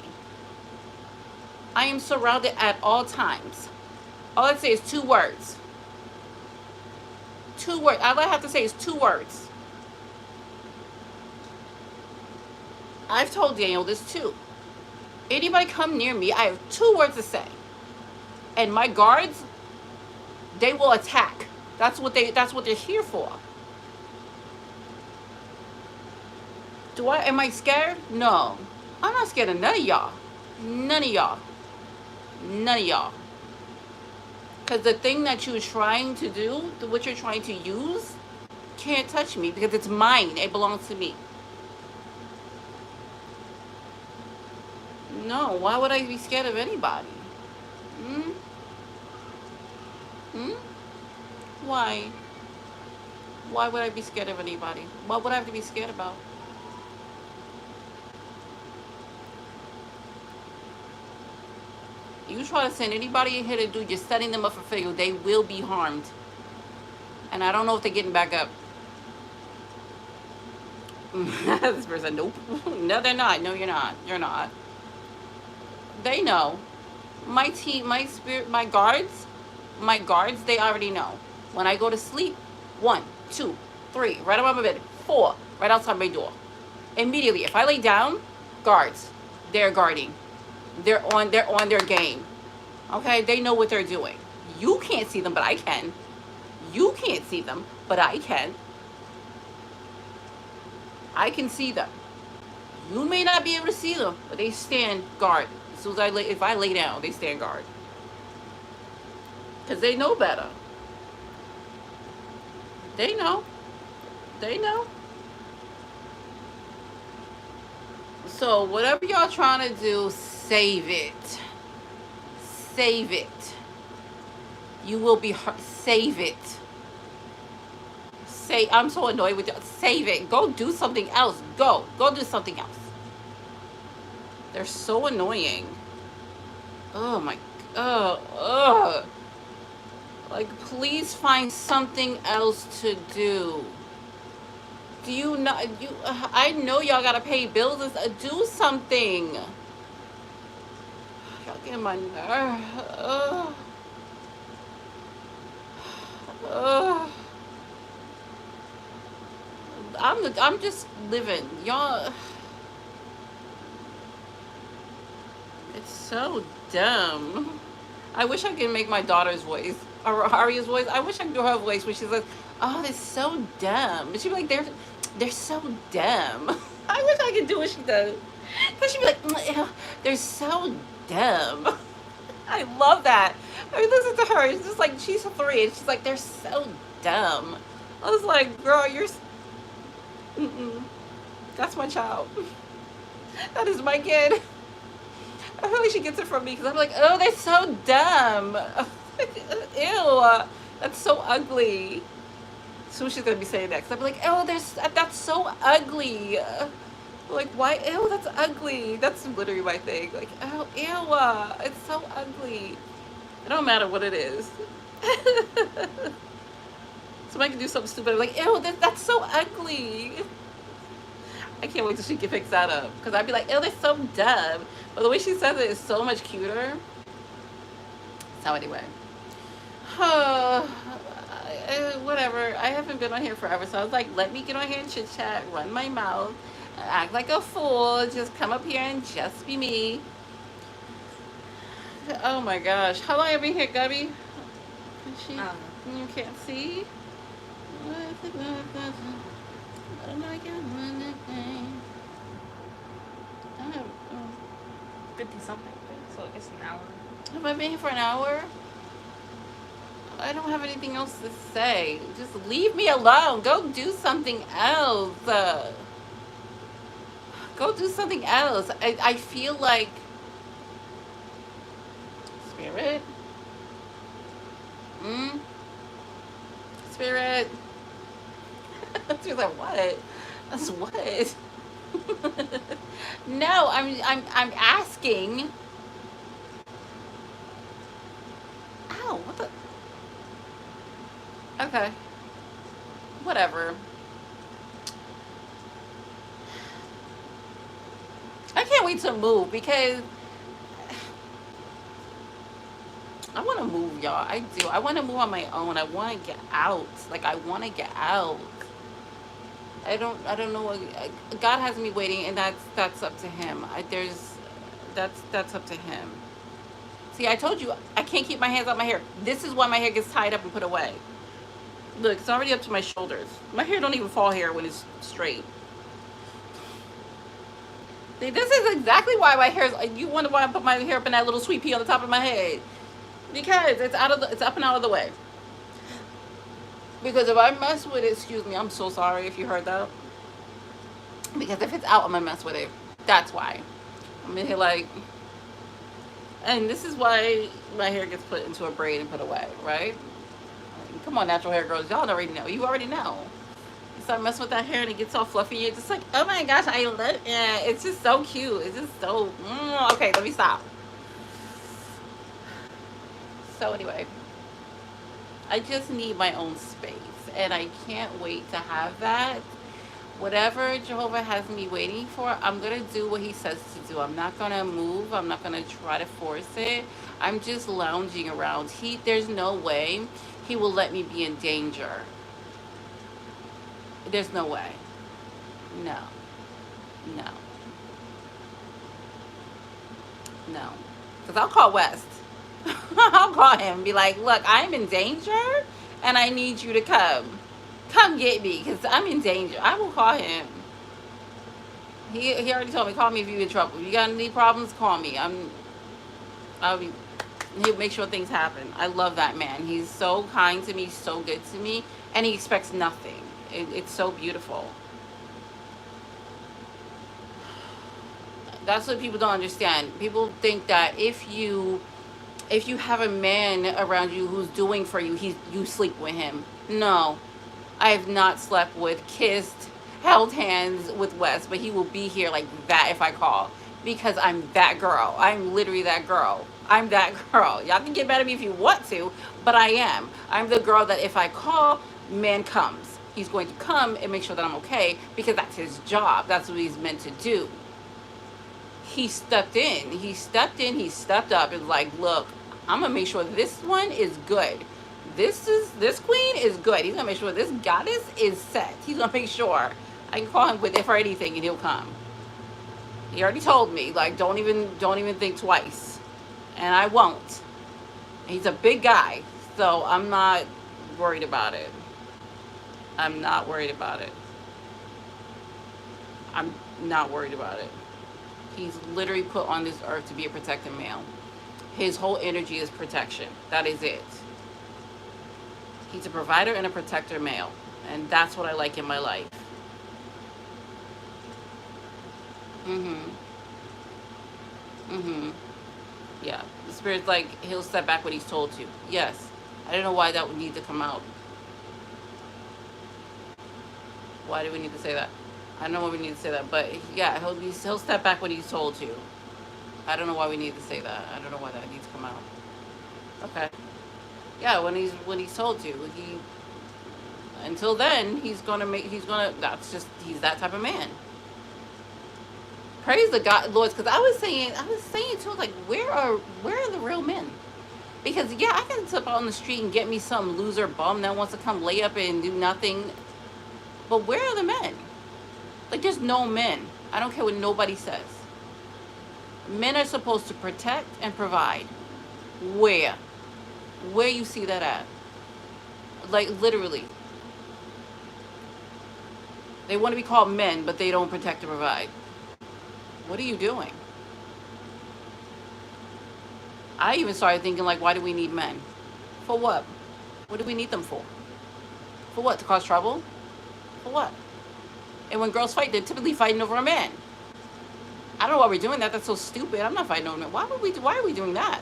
I am surrounded at all times. All I say is 2 words. 2 words. All I have to say is 2 words. I've told Daniel this too. Anybody come near me, I have 2 words to say. And my guards, they will attack. That's what they're here for. Am I scared? No. I'm not scared of none of y'all. None of y'all. None of y'all. Because the thing that you're trying to do, what you're trying to use, can't touch me because it's mine. It belongs to me. No, why would I be scared of anybody? Hmm? Hmm? Why? Why would I be scared of anybody? What would I have to be scared about? You try to send anybody in here to do, you're setting them up for failure. They will be harmed. And I don't know if they're getting back up. This person, nope. No, they're not. No, you're not. You're not. They know. My team, my spirit, my guards, they already know. When I go to sleep, 1, 2, 3, right above my bed, 4, right outside my door. Immediately, if I lay down, guards, they're guarding. They're on their game. Okay, they know what they're doing. You can't see them, but I can. You can't see them, but I can. I can see them. You may not be able to see them, but they stand guard. As soon as if I lay down, they stand guard. Because they know better. They know. They know. So whatever y'all trying to do, save it. Save it. You will be hurt. Save it. I'm so annoyed with you. Save it. Go do something else. Go do something else. They're so annoying. Oh my, like, please find something else to do. Do you not, I know y'all gotta pay bills. Do something. Y'all get my nerve. I'm just living. Y'all, it's so dumb. I wish I could make my daughter's voice, or Aria's voice. I wish I could do her voice when she's like, oh, they're so dumb. And she'd be like, they're so dumb. I wish I could do what she does. Because she'd be like, "Ew, they're so dumb." I love that. I mean, listen to her. It's just like, she's 3, and she's like, they're so dumb. I was like, girl, mm-mm. That's my child. That is my kid. I feel like she gets it from me because I'm like, oh, they're so dumb. Ew, that's so ugly. So she's gonna be saying that because I'll be like, oh, that's so ugly. Like, why? Ew, that's ugly. That's literally my thing. Like, oh, ew, it's so ugly. It don't matter what it is. Somebody can do something stupid. I'm like, ew, that's so ugly. I can't wait till she can fix that up. Because I'd be like, ew, they're so dumb. But the way she says it is so much cuter. So anyway. Whatever. I haven't been on here forever. So I was like, let me get on here and chit chat, run my mouth, act like a fool, just come up here and just be me. Oh my gosh. How long have you been here, Gubby? You can't see? I have, 50 something, so I guess an hour. have I been here for an hour? I don't have anything else to say. Just leave me alone. Go do something else. Go do something else. I feel like, Spirit? Spirit? She's like, what? That's what? No, I'm asking. Ow, what the? Okay. Whatever. I can't wait to move because I want to move, y'all. I do. I want to move on my own. I want to get out. Like, I want to get out. I don't know what God has me waiting, and that's up to him. That's up to him. See, I told you I can't keep my hands out my hair. This is why my hair gets tied up and put away. Look, it's already up to my shoulders. My hair don't even fall here when it's straight. See, this is exactly why my hair is. You wonder why I put my hair up in that little sweet pea on the top of my head? Because it's up and out of the way. Because if I mess with it, excuse me, I'm so sorry if you heard that. Because if it's out, I'm gonna mess with it. That's why. I'm in here like, and this is why my hair gets put into a braid and put away, right? Come on, natural hair girls, y'all already know. You already know. You start messing with that hair and it gets all fluffy. You're just like, oh my gosh, I love it. It's just so cute. It's just so, okay, let me stop. So anyway, I just need my own space, and I can't wait to have that. Whatever Jehovah has me waiting for, I'm gonna do what he says to do. I'm not gonna move. I'm not gonna try to force it. I'm just lounging around. There's no way he will let me be in danger. There's no way. No, no, no. Because I'll call West. I'll call him and be like, look, I'm in danger and I need you to come. Come get me because I'm in danger. I will call him. He already told me, call me if you're in trouble. If you got any problems, call me. I'll be, he'll make sure things happen. I love that man. He's so kind to me, so good to me, and he expects nothing. It's so beautiful. That's what people don't understand. People think that if you have a man around you who's doing for you, you sleep with him. No, I have not slept with, kissed, held hands with Wes, but he will be here like that if I call because I'm that girl. I'm literally that girl. I'm that girl. Y'all can get mad at me if you want to, but I am. I'm the girl that if I call, man comes. He's going to come and make sure that I'm okay because that's his job. That's what he's meant to do. He stepped in. He stepped in. He stepped up and was like, look, I'm gonna make sure this one is good. This queen is good. He's gonna make sure this goddess is set. He's gonna make sure I can call him with it for anything and he'll come. He already told me, like, don't even think twice. And I won't. He's a big guy, so I'm not worried about it. I'm not worried about it. I'm not worried about it. He's literally put on this earth to be a protected male. His whole energy is protection. That is it. He's a provider and a protector male. And that's what I like in my life. Mm-hmm. Mm-hmm. Yeah. The spirit's like, he'll step back when he's told to. Yes. I don't know why that would need to come out. Why do we need to say that? I don't know why we need to say that. But yeah, he'll step back when he's told to. I don't know why we need to say that. I don't know why that needs to come out. Okay. Yeah, when he's told to. Until then, he's that type of man. Praise the God, Lord, because I was saying too, like, where are the real men? Because yeah, I can step out on the street and get me some loser bum that wants to come lay up and do nothing. But where are the men? Like, there's no men. I don't care what nobody says. Men are supposed to protect and provide. Where? Where you see that at? Like, literally. They want to be called men, but they don't protect and provide. What are you doing? I even started thinking, like, why do we need men? For what? What do we need them for? For what? To cause trouble? For what? And when girls fight, they're typically fighting over a man. I don't know why we're doing that. That's so stupid. I'm not fighting over a man. Why are we doing that?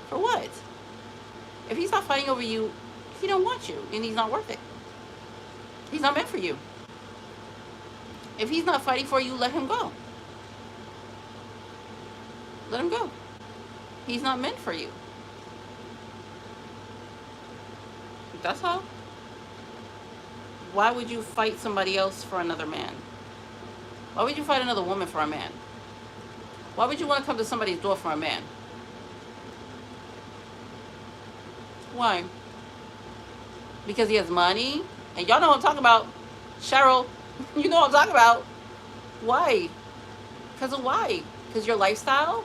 For what? If he's not fighting over you, he don't want you, and he's not worth it. He's not meant for you. If he's not fighting for you, let him go. Let him go. He's not meant for you. That's all. Why would you fight somebody else for another man? Why would you fight another woman for a man? Why would you want to come to somebody's door for a man? Why? Because he has money? And y'all know what I'm talking about. Cheryl, you know what I'm talking about. Why? Because of why? Because your lifestyle?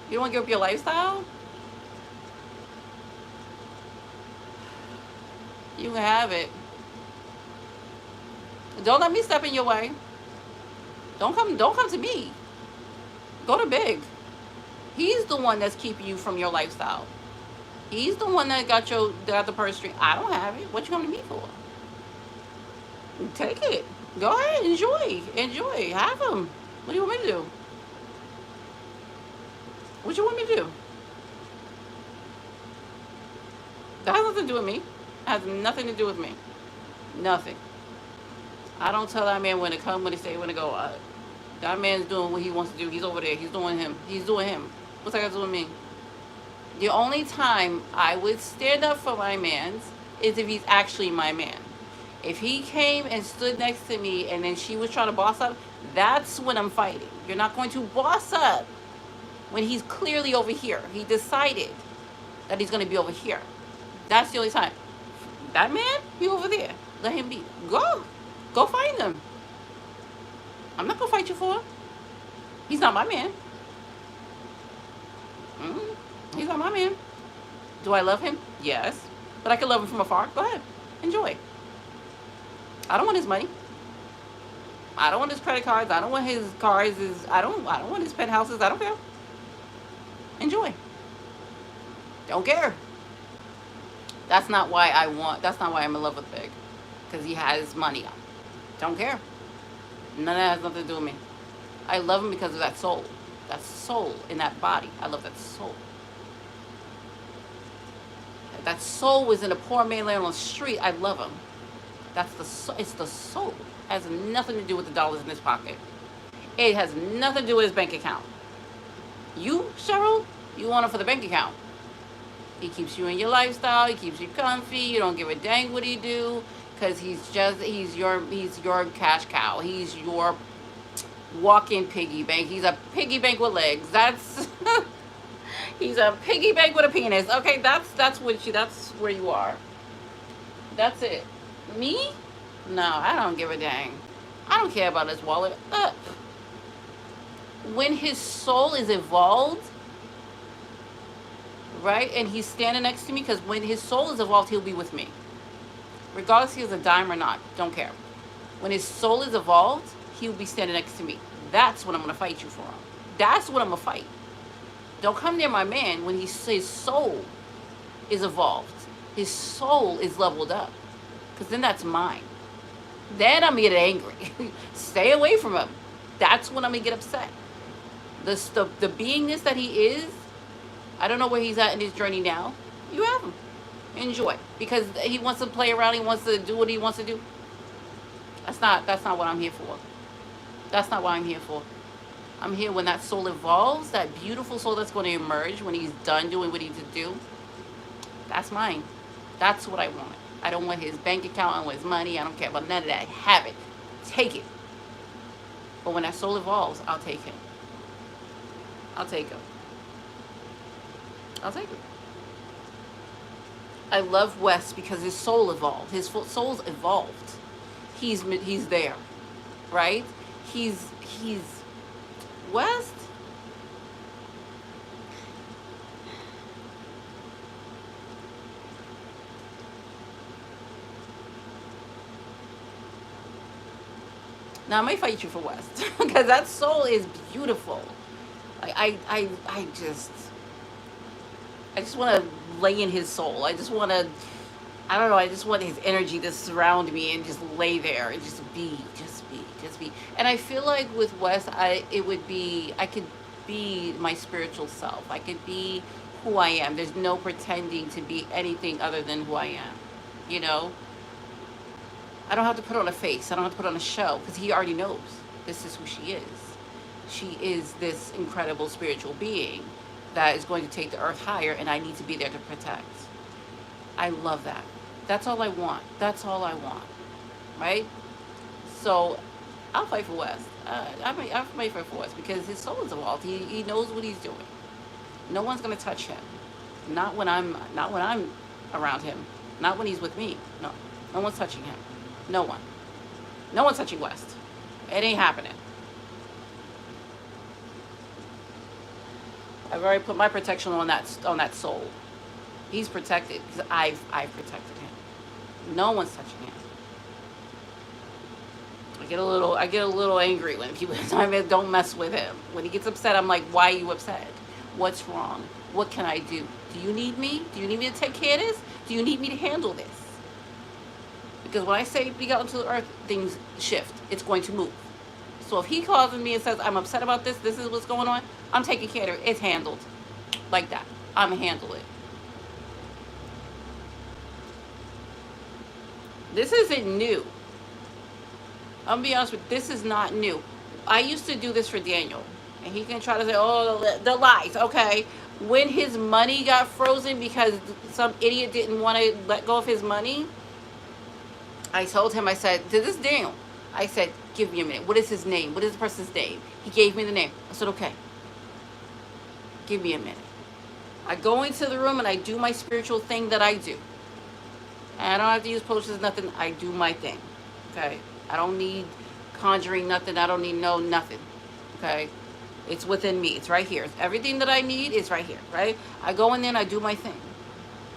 You don't want to give up your lifestyle? You can have it. Don't let me step in your way. Don't come to me. Go to Big. He's the one that's keeping you from your lifestyle. He's the one that got the purse string. I don't have it. What you coming to me for? Take it. Go ahead. Enjoy. Have him. What do you want me to do? What you want me to do? That has nothing to do with me. It has nothing to do with me. Nothing. I don't tell that man when to come, when to stay, when to go. That man's doing what he wants to do. He's over there. He's doing him. What's that got to do with me? The only time I would stand up for my man is if he's actually my man. If he came and stood next to me and then she was trying to boss up, that's when I'm fighting. You're not going to boss up when he's clearly over here. He decided that he's going to be over here. That's the only time. That man, he over there. Let him be. Go. Go find him. I'm not going to fight you for him. He's not my man. He's not my man. Do I love him? Yes. But I can love him from afar. Go ahead. Enjoy. I don't want his money. I don't want his credit cards. I don't want his cars. I don't want his penthouses. I don't care. Enjoy. Don't care. That's not why I'm in love with Big. Because he has money. Don't care. None of that has nothing to do with me. I love him because of that soul. That soul in that body. I love that soul. That soul was in a poor man laying on the street. I love him. It's the soul. It has nothing to do with the dollars in his pocket. It has nothing to do with his bank account. You, Cheryl, you want him for the bank account. He keeps you in your lifestyle. He keeps you comfy. You don't give a dang what he do, because he's your cash cow. He's your walk-in piggy bank. He's a piggy bank with legs. That's he's a piggy bank with a penis. Okay, that's where you are. That's it. Me? No, I don't give a dang. I don't care about his wallet. When his soul is evolved, right, and he's standing next to me, because when his soul is evolved, he'll be with me. Regardless if he has a dime or not, don't care. When his soul is evolved, he'll be standing next to me. That's what I'm going to fight you for. That's what I'm going to fight. Don't come near my man when his soul is evolved. His soul is leveled up. Because then that's mine. Then I'm going to get angry. Stay away from him. That's when I'm going to get upset. The beingness that he is, I don't know where he's at in his journey now. You have him. Enjoy. Because he wants to play around. He wants to do what he wants to do. That's not what I'm here for. That's not what I'm here for. I'm here when that soul evolves, that beautiful soul that's going to emerge when he's done doing what he needs to do. That's mine. That's what I want. I don't want his bank account. I don't want his money. I don't care about none of that. Have it. Take it. But when that soul evolves, I'll take him. I'll take him. I'll take him. I love Wes because his soul evolved. His soul's evolved. He's there, right? He's West. Now I might fight you for West because that soul is beautiful. I just want to lay in his soul. I just want to, I don't know, I just want his energy to surround me and just lay there and just be. And I feel like with Wes, I could be my spiritual self. I could be who I am. There's no pretending to be anything other than who I am. You know? I don't have to put on a face. I don't have to put on a show because he already knows this is who she is. She is this incredible spiritual being that is going to take the earth higher, and I need to be there to protect. I love that. That's all I want. That's all I want. Right? So I'll fight for West. I'll fight for West because his soul is evolved. He knows what he's doing. No one's gonna touch him. Not when I'm around him. Not when he's with me. No one's touching him. No one. No one's touching West. It ain't happening. I've already put my protection on that soul. He's protected because I've protected him. No one's touching him. I get a little angry when people tell me don't mess with him. When he gets upset, I'm like, why are you upset? What's wrong? What can I do? Do you need me? Do you need me to take care of this? Do you need me to handle this? Because when I say be out into the earth, things shift. It's going to move. So if he calls me and says, I'm upset about this is what's going on, I'm taking care of it. It's handled. Like that. I'm going to handle it. This isn't new. I'm going to be honest with you, this is not new. I used to do this for Daniel. And he can try to say, oh, the lies. Okay. When his money got frozen because some idiot didn't want to let go of his money, I told him, I said, to this Daniel, I said, give me a minute. What is his name? What is the person's name? He gave me the name. I said, okay. Give me a minute. I go into the room and I do my spiritual thing that I do. And I don't have to use potions, nothing. I do my thing. Okay? I don't need conjuring nothing. I don't need nothing. Okay? It's within me. It's right here. Everything that I need is right here. Right? I go in there and I do my thing.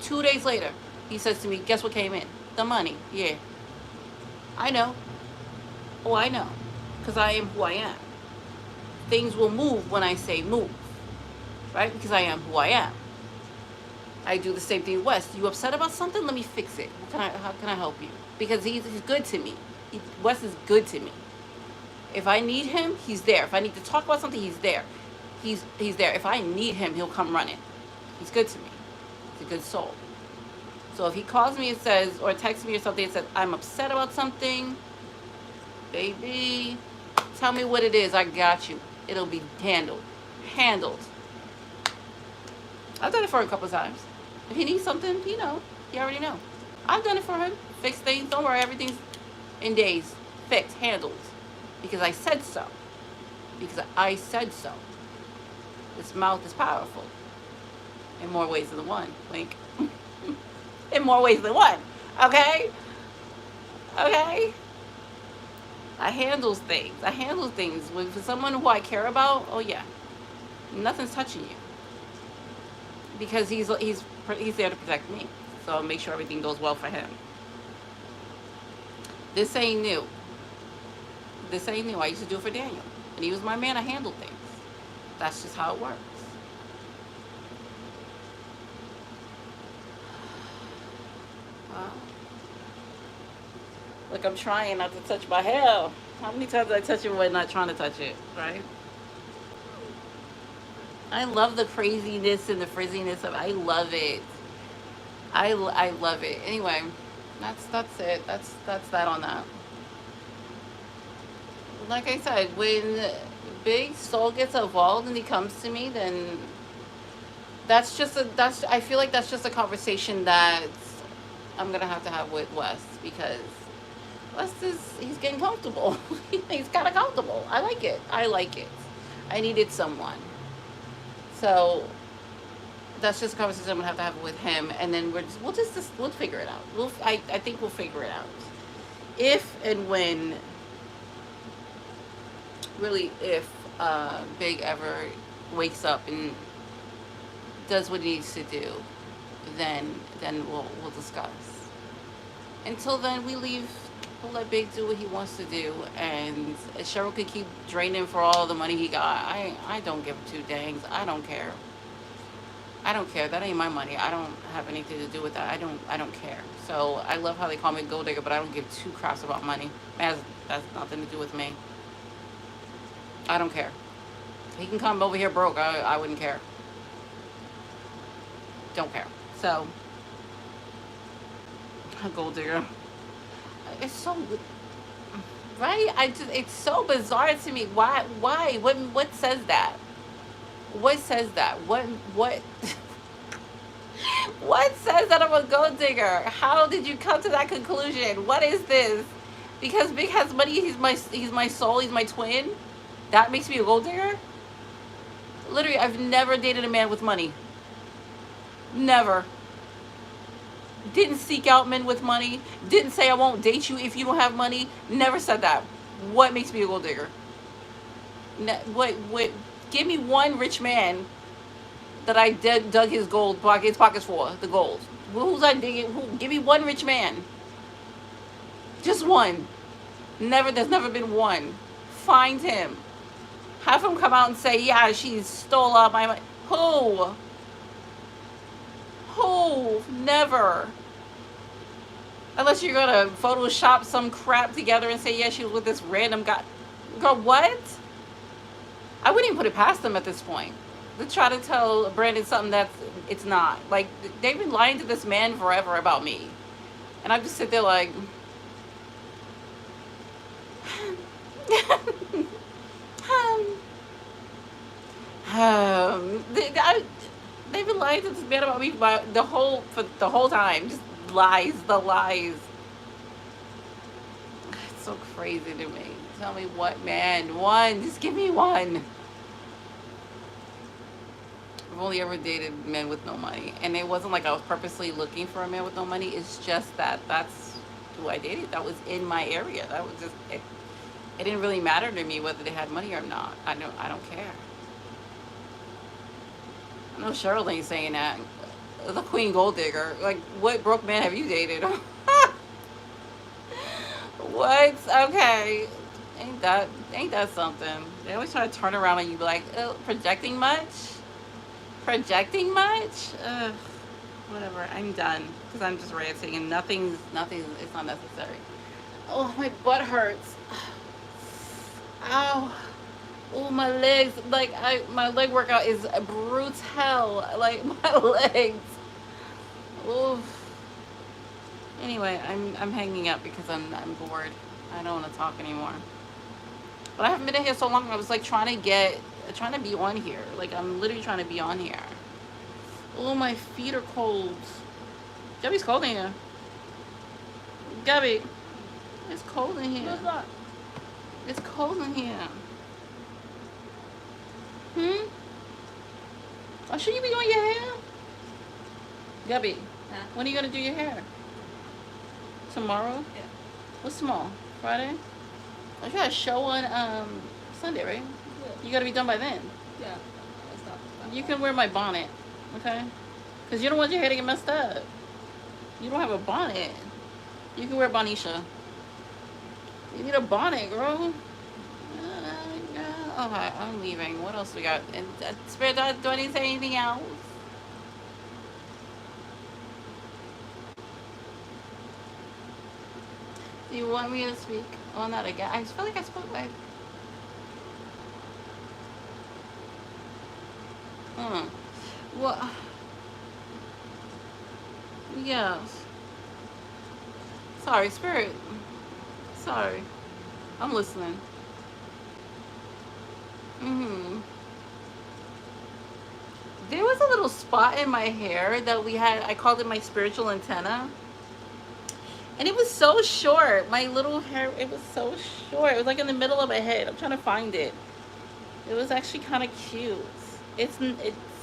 2 days later, he says to me, guess what came in? The money. Yeah. I know. Oh, I know. Because I am who I am. Things will move when I say move. Right? Because I am who I am. I do the same thing with Wes. You upset about something? Let me fix it. How can I help you? Because he's good to me. Wes is good to me. If I need him, he's there. If I need to talk about something, he's there. He's there. If I need him, he'll come running. He's good to me. He's a good soul. So if he calls me and says, or texts me or something and says, I'm upset about something, baby, tell me what it is. I got you. It'll be handled. Handled. I've done it for him a couple of times. If he needs something, he already know. I've done it for him. Fix things. Don't worry, everything's in days. Fixed, handled. Because I said so. Because I said so. This mouth is powerful. In more ways than one. Wink. In more ways than one. Okay? Okay? I handle things. I handle things. With someone who I care about, oh yeah. Nothing's touching you. Because he's there to protect me. So I'll make sure everything goes well for him. This ain't new. This ain't new. I used to do it for Daniel. And he was my man. I handled things. That's just how it works. Wow. Look, I'm trying not to touch my hair. How many times did I touch it when not trying to touch it, right? I love the craziness and the frizziness of it. I love it. I love it. Anyway, that's it. That's that on that. Like I said, when Big Soul gets involved and he comes to me, then I feel like that's just a conversation that I'm gonna have to have with Wes, because he's getting comfortable. He's kind of comfortable. I like it. I needed someone. So that's just a conversation I'm gonna have to have with him, and then we'll figure it out. I think we'll figure it out. If and when, really, if Big ever wakes up and does what he needs to do, then we'll discuss. Until then, we'll let Big do what he wants to do, and Cheryl could keep draining for all the money he got. I don't give two dangs. I don't care. That ain't my money. I don't have anything to do with that. I don't care. So I love how they call me gold digger, but I don't give two craps about money. That's nothing to do with me. I don't care. He can come over here broke. I wouldn't care. Don't care. So, gold digger. It's so, right? It's so bizarre to me. Why? What says that? What says that? What what says that I'm a gold digger? How did you come to that conclusion? What is this? Because Big has money, he's my soul, he's my twin. That makes me a gold digger? Literally, I've never dated a man with money. Never. Didn't seek out men with money. Didn't say I won't date you if you don't have money. Never said that. What makes me a gold digger? What? Give me one rich man that I dug his pockets for, the gold. Who's I digging? Give me one rich man. Just one. There's never been one. Find him. Have him come out and say, yeah, she stole all my money. Who? Never. Unless you're gonna Photoshop some crap together and say, yeah, she was with this random guy. Girl, what? I wouldn't even put it past them at this point. To try to tell Brandon something it's not. Like, they've been lying to this man forever about me. And I just sit there like... They've been lying to this man about me for the whole time. Just lies, the lies. It's so crazy to me. Tell me what man? One. Just give me one. I've only ever dated men with no money, and it wasn't like I was purposely looking for a man with no money. It's just that that's who I dated. That was in my area. That was just it. It didn't really matter to me whether they had money or not. I don't care. I know Cheryl ain't saying that. The Queen Gold Digger. Like, what broke man have you dated? What? Okay. Ain't that something? They always try to turn around and you be like, oh, projecting much? Projecting much? Ugh. Whatever. I'm done. Because I'm just ranting and nothing, it's not necessary. Oh, my butt hurts. Ow. Oh, my legs. Like, my leg workout is brutal. Like, my legs. Oof. Anyway, I'm hanging up because I'm bored. I don't want to talk anymore. But I haven't been in here so long. I was like trying to be on here. Like, I'm literally trying to be on here. Oh, my feet are cold. Gabby's cold in here. Gabby, it's cold in here. What's that? It's cold in here. Oh, should you be doing your hair? Gabby, Huh? when are you gonna do your hair? Tomorrow? Yeah. What's tomorrow? Friday? I got a show on Sunday, right? Yeah. You gotta be done by then. Yeah. It's not You can wear my bonnet, okay? Because you don't want your hair to get messed up. You don't have a bonnet. You can wear Bonisha. You need a bonnet, girl. Okay, I'm leaving. What else we got? And Spirit, do I need to say anything else? Do you want me to speak on that again? I feel like I spoke like. Well, yes. Sorry, Spirit. Sorry. I'm listening. There was a little spot in my hair that I called it my spiritual antenna. And it was so short. My little hair, it was so short. It was like in the middle of my head. I'm trying to find it. It was actually kind of cute. It's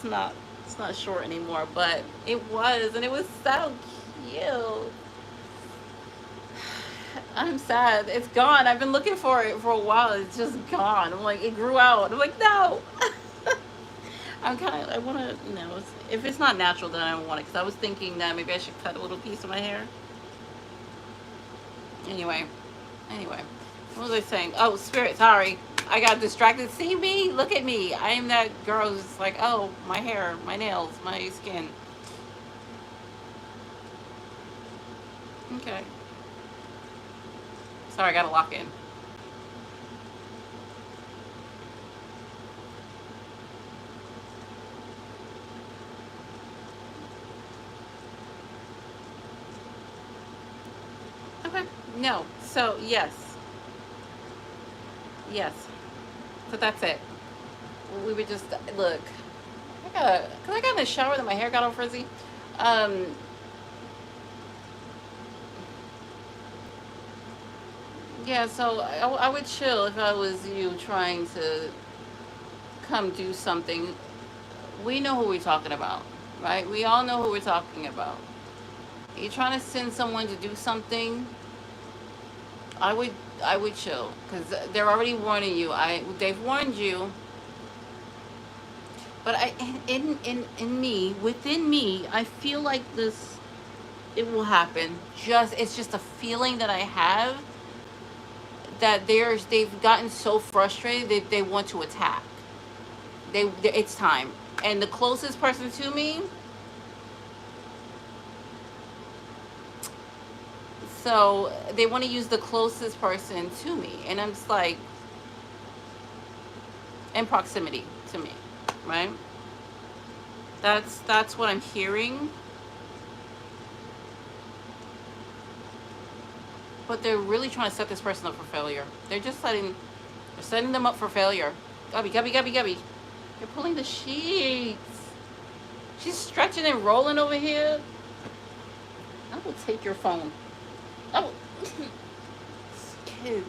not short anymore, but it was, and it was so cute. I'm sad. It's gone. I've been looking for it for a while. It's just gone. I'm like, it grew out. I'm like, no. I want to, if it's not natural, then I don't want it. Because I was thinking that maybe I should cut a little piece of my hair. Anyway, what was I saying? Oh, Spirit, sorry. I got distracted. See me? Look at me. I am that girl who's like, oh, my hair, my nails, my skin. Okay. Sorry, I gotta lock in. Okay. No. So, yes. So that's it. We would just, look. Cause I got in the shower and my hair got all frizzy. Yeah, so I would chill if I was you trying to come do something. We know who we're talking about, right? We all know who we're talking about. You're trying to send someone to do something. I would chill because they're already warning you. They've warned you. But within me, I feel like it will happen. It's just a feeling that I have that they've gotten so frustrated they want to attack. It's time. And the closest person to me, so they want to use the closest person to me, and I'm just like, in proximity to me, right? That's what I'm hearing. But they're really trying to set this person up for failure. They're setting them up for failure. Gabby. You're pulling the sheets. She's stretching and rolling over here. I will take your phone. I will. Kids.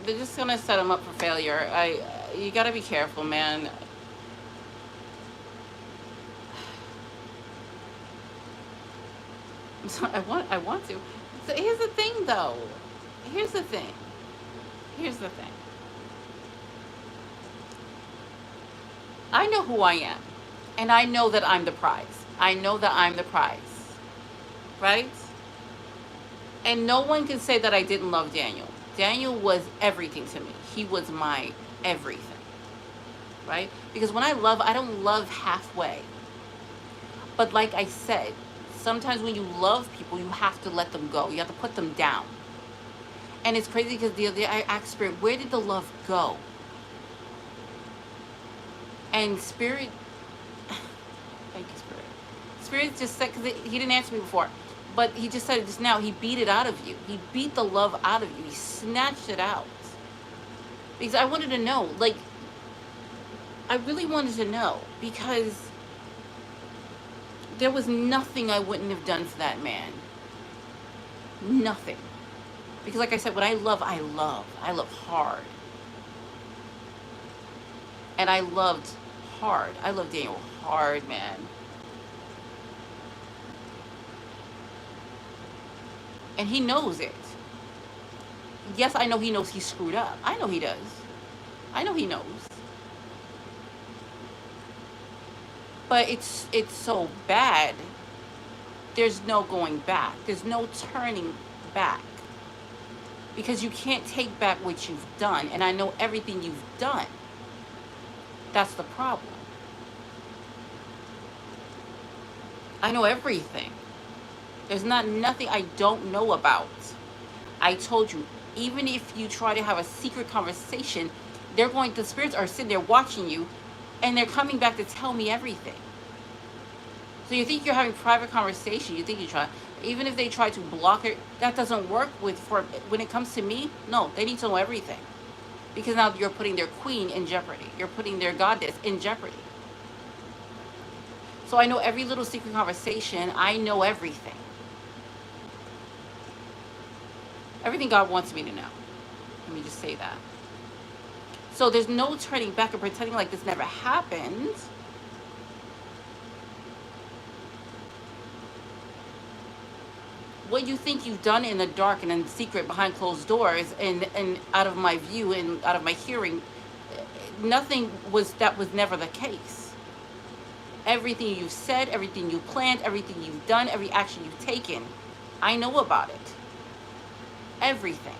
They're just gonna set them up for failure. You gotta be careful, man. So I want to. So here's the thing, though. Here's the thing. Here's the thing. I know who I am, and I know that I'm the prize. I know that I'm the prize, right? And no one can say that I didn't love Daniel. Daniel was everything to me. He was my everything, right? Because when I love, I don't love halfway. But like I said, sometimes when you love people, you have to let them go. You have to put them down. And it's crazy because the other day I asked Spirit, where did the love go? And Spirit, thank you, Spirit. Spirit just said, because he didn't answer me before, but he just said it just now, he beat it out of you. He beat the love out of you. He snatched it out. Because I wanted to know, like, I really wanted to know, because there was nothing I wouldn't have done for that man. Nothing. Because like I said, when I love, I love. I love hard. And I loved hard. I love Daniel hard, man. And he knows it. Yes, I know he knows he screwed up. I know he does. I know he knows. But it's so bad. There's no going back. There's no turning back. Because you can't take back what you've done. And I know everything you've done. That's the problem. I know everything. There's nothing I don't know about. I told you, even if you try to have a secret conversation, the spirits are sitting there watching you, and they're coming back to tell me everything. So you think you're having private conversation, you think you try, even if they try to block it, that doesn't work when it comes to me. No, they need to know everything. Because now you're putting their queen in jeopardy. You're putting their goddess in jeopardy. So I know every little secret conversation. I know everything. Everything God wants me to know. Let me just say that. So there's no turning back and pretending like this never happened. What you think you've done in the dark and in secret behind closed doors and out of my view and out of my hearing, that was never the case. Everything you've said, everything you planned, everything you've done, every action you've taken, I know about it. Everything.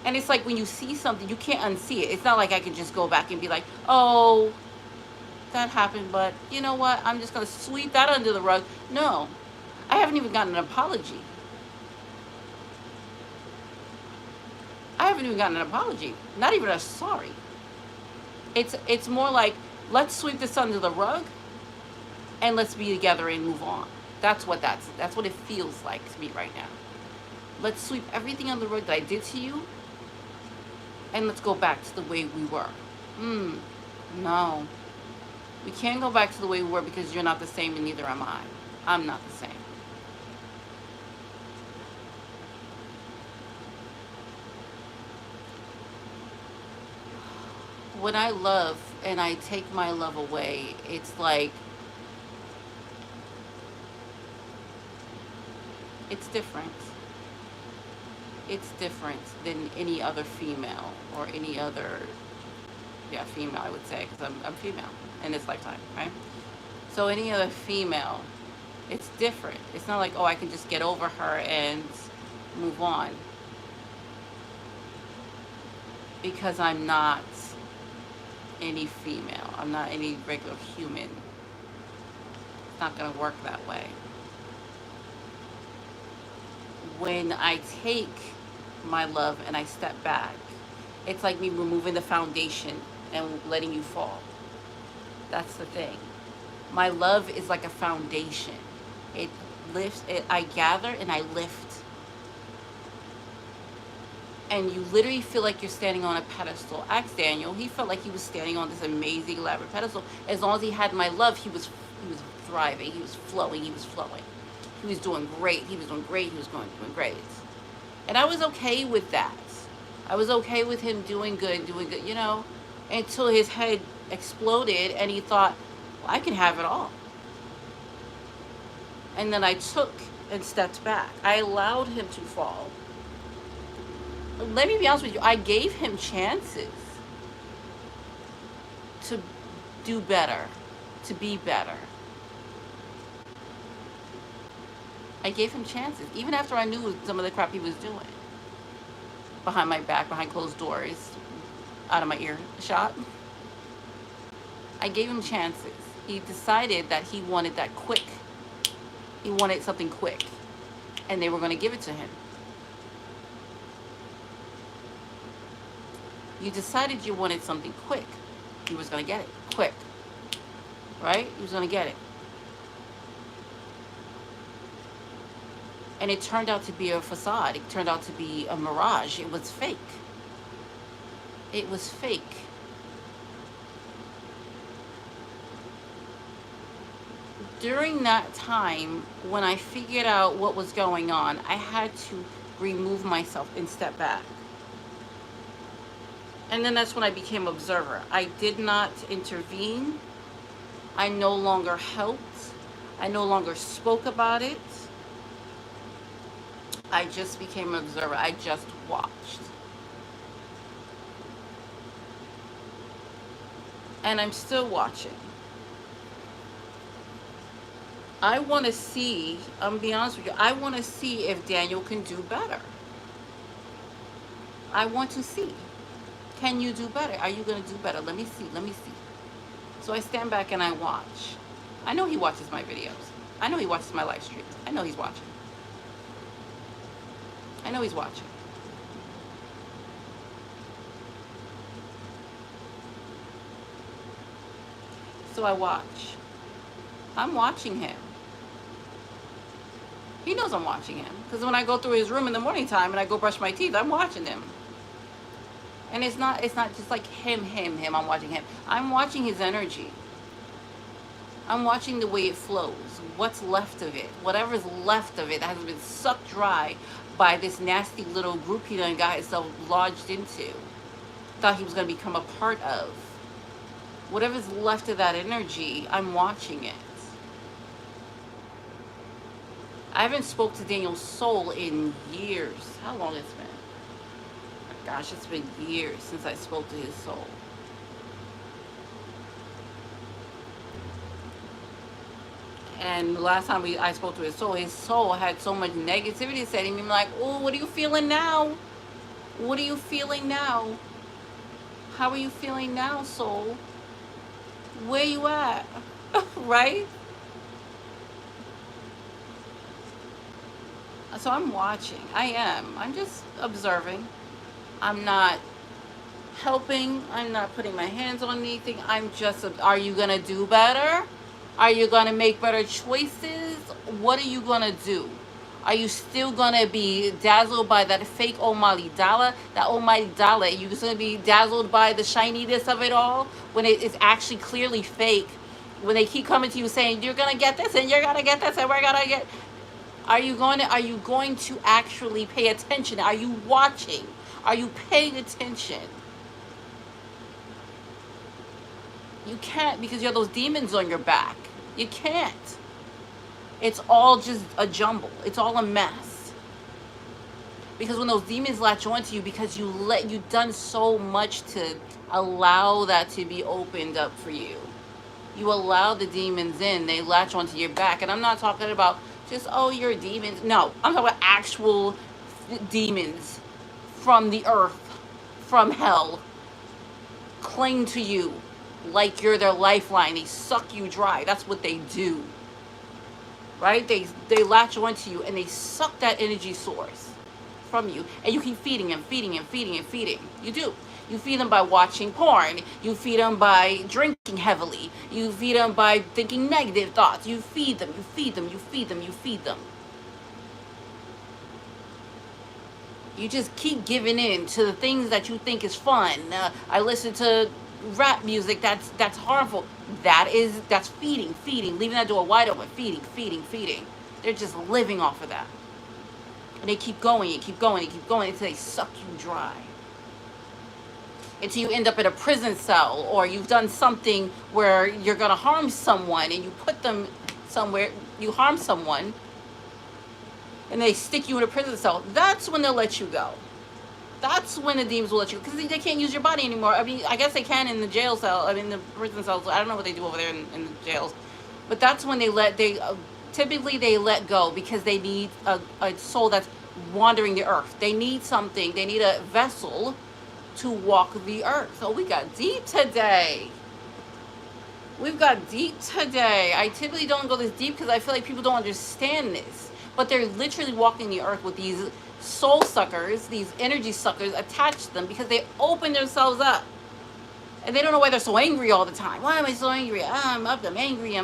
And it's like when you see something, you can't unsee it. It's not like I can just go back and be like, oh, that happened, but you know what? I'm just going to sweep that under the rug. No. I haven't even gotten an apology. I haven't even gotten an apology. Not even a sorry. It's more like, let's sweep this under the rug and let's be together and move on. That's what it feels like to me right now. Let's sweep everything under the rug that I did to you and let's go back to the way we were. No. We can't go back to the way we were because you're not the same and neither am I. I'm not the same. When I love and I take my love away, it's like, it's different. It's different than any other female or any other, female I would say, because I'm female in this lifetime, right? So any other female, it's different. It's not like, oh, I can just get over her and move on. Because I'm not any female. I'm not any regular human. It's not going to work that way. When I take my love and I step back, it's like me removing the foundation and letting you fall. That's the thing. My love is like a foundation. It lifts, I gather and I lift. and you literally feel like you're standing on a pedestal. Ask Daniel. He felt like he was standing on this amazing elaborate pedestal. As long as he had my love, he was thriving. He was flowing. He was flowing. He was doing great. He was doing great. He was doing great. And I was okay with that. I was okay with him doing good, you know, until his head exploded and he thought, well, I can have it all. And then I took and stepped back. I allowed him to fall. Let me be honest with you, I gave him chances to do better, to be better. I gave him chances, even after I knew some of the crap he was doing. Behind my back, behind closed doors, out of my earshot. I gave him chances. He decided that he wanted that quick. He wanted something quick. And they were going to give it to him. You decided you wanted something quick. He was going to get it quick. Right? He was going to get it. And it turned out to be a facade. It turned out to be a mirage. It was fake. It was fake. During that time, when I figured out what was going on, I had to remove myself and step back. And then that's when I became observer. I did not intervene. I no longer helped. I no longer spoke about it. I just became an observer. I just watched. And I'm still watching. I want to see, I'm going to be honest with you, I want to see if Daniel can do better. I want to see. Can you do better? Are you going to do better? Let me see. Let me see. So I stand back and I watch. I know he watches my videos. I know he watches my live streams. I know he's watching. I know he's watching. So I watch. I'm watching him. He knows I'm watching him. Because when I go through his room in the morning time and I go brush my teeth, I'm watching him. And it's not just like him. I'm watching him. I'm watching his energy. I'm watching the way it flows. What's left of it. Whatever's left of it that has been sucked dry by this nasty little group he done got himself lodged into. Thought he was going to become a part of. Whatever's left of that energy, I'm watching it. I haven't spoke to Daniel's soul in years. How long it's been? Gosh, it's been years since I spoke to his soul. And the last time I spoke to his soul had so much negativity said him. I'm like, oh, what are you feeling now? What are you feeling now? How are you feeling now, soul? Where you at? Right? So I'm watching. I am. I'm just observing. I'm not helping. I'm not putting my hands on anything. I'm just, are you going to do better? Are you going to make better choices? What are you going to do? Are you still going to be dazzled by that fake almighty dollar? That almighty dollar, you're just going to be dazzled by the shininess of it all when it is actually clearly fake? When they keep coming to you saying, you're going to get this and you're going to get this and we're going to get... Are you going to actually pay attention? Are you watching? Are you paying attention? You can't, because you have those demons on your back. You can't. It's all just a jumble. It's all a mess. Because when those demons latch onto you, because you've done so much to allow that to be opened up for you. You allow the demons in, they latch onto your back. And I'm not talking about just, oh, you're demons. No, I'm talking about actual demons from the earth, from hell, cling to you like you're their lifeline. They suck you dry. That's what they do. Right? They latch onto you and they suck that energy source from you. And you keep feeding and feeding and feeding and feeding. You do. You feed them by watching porn. You feed them by drinking heavily. You feed them by thinking negative thoughts. You feed them, you feed them, you feed them, you feed them. You just keep giving in to the things that you think is fun. I listen to rap music that's harmful. That's feeding, leaving that door wide open, feeding. They're just living off of that, and they keep going and keep going and keep going until they suck you dry. Until you end up in a prison cell, or you've done something where you're gonna harm someone, and you put them somewhere, you harm someone, and they stick you in a prison cell. That's when they'll let you go. That's when the demons will let you, because they can't use your body anymore. I mean, I guess they can in the jail cell. I mean, the prison cells. I don't know what they do over there in the jails, but that's when typically they let go, because they need a soul that's wandering the earth. They need something. They need a vessel to walk the earth. So we got deep today. We've got deep today. I typically don't go this deep because I feel like people don't understand this, but they're literally walking the earth with these soul suckers, these energy suckers attached to them, because they open themselves up, and they don't know why they're so angry all the time. Why am I so angry? I'm angry.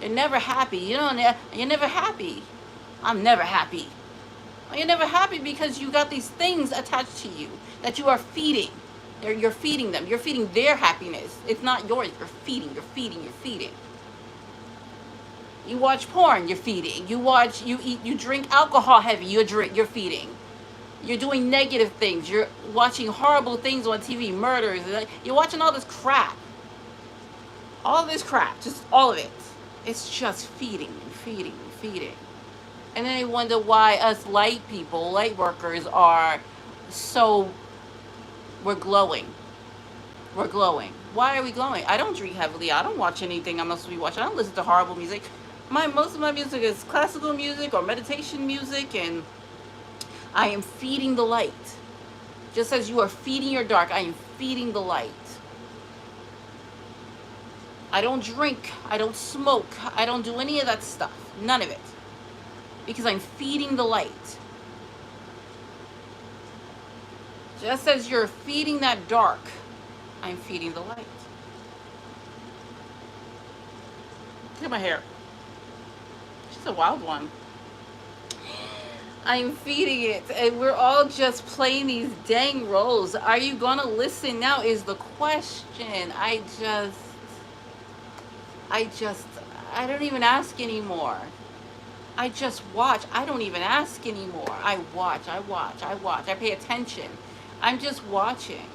They're never happy. You know, you're never happy. I'm never happy. Well, you're never happy because you got these things attached to you that you are feeding. You're feeding them. You're feeding their happiness. It's not yours. You're feeding. You watch porn, you're feeding. You eat, you drink alcohol heavy, you're feeding. You're doing negative things. You're watching horrible things on TV, murders. You're watching all this crap. All this crap, just all of it. It's just feeding. And then they wonder why us light people, light workers, are so, we're glowing. Why are we glowing? I don't drink heavily. I don't watch anything I'm not supposed to be watching. I don't listen to horrible music. Most of my music is classical music or meditation music, and I am feeding the light. Just as you are feeding your dark, I am feeding the light. I don't drink. I don't smoke. I don't do any of that stuff. None of it. Because I'm feeding the light. Just as you're feeding that dark, I'm feeding the light. Look at my hair. She's a wild one. I'm feeding it, and we're all just playing these dang roles. Are you gonna listen now is the question. I don't even ask anymore. I just watch. I don't even ask anymore. I watch. I pay attention. I'm just watching.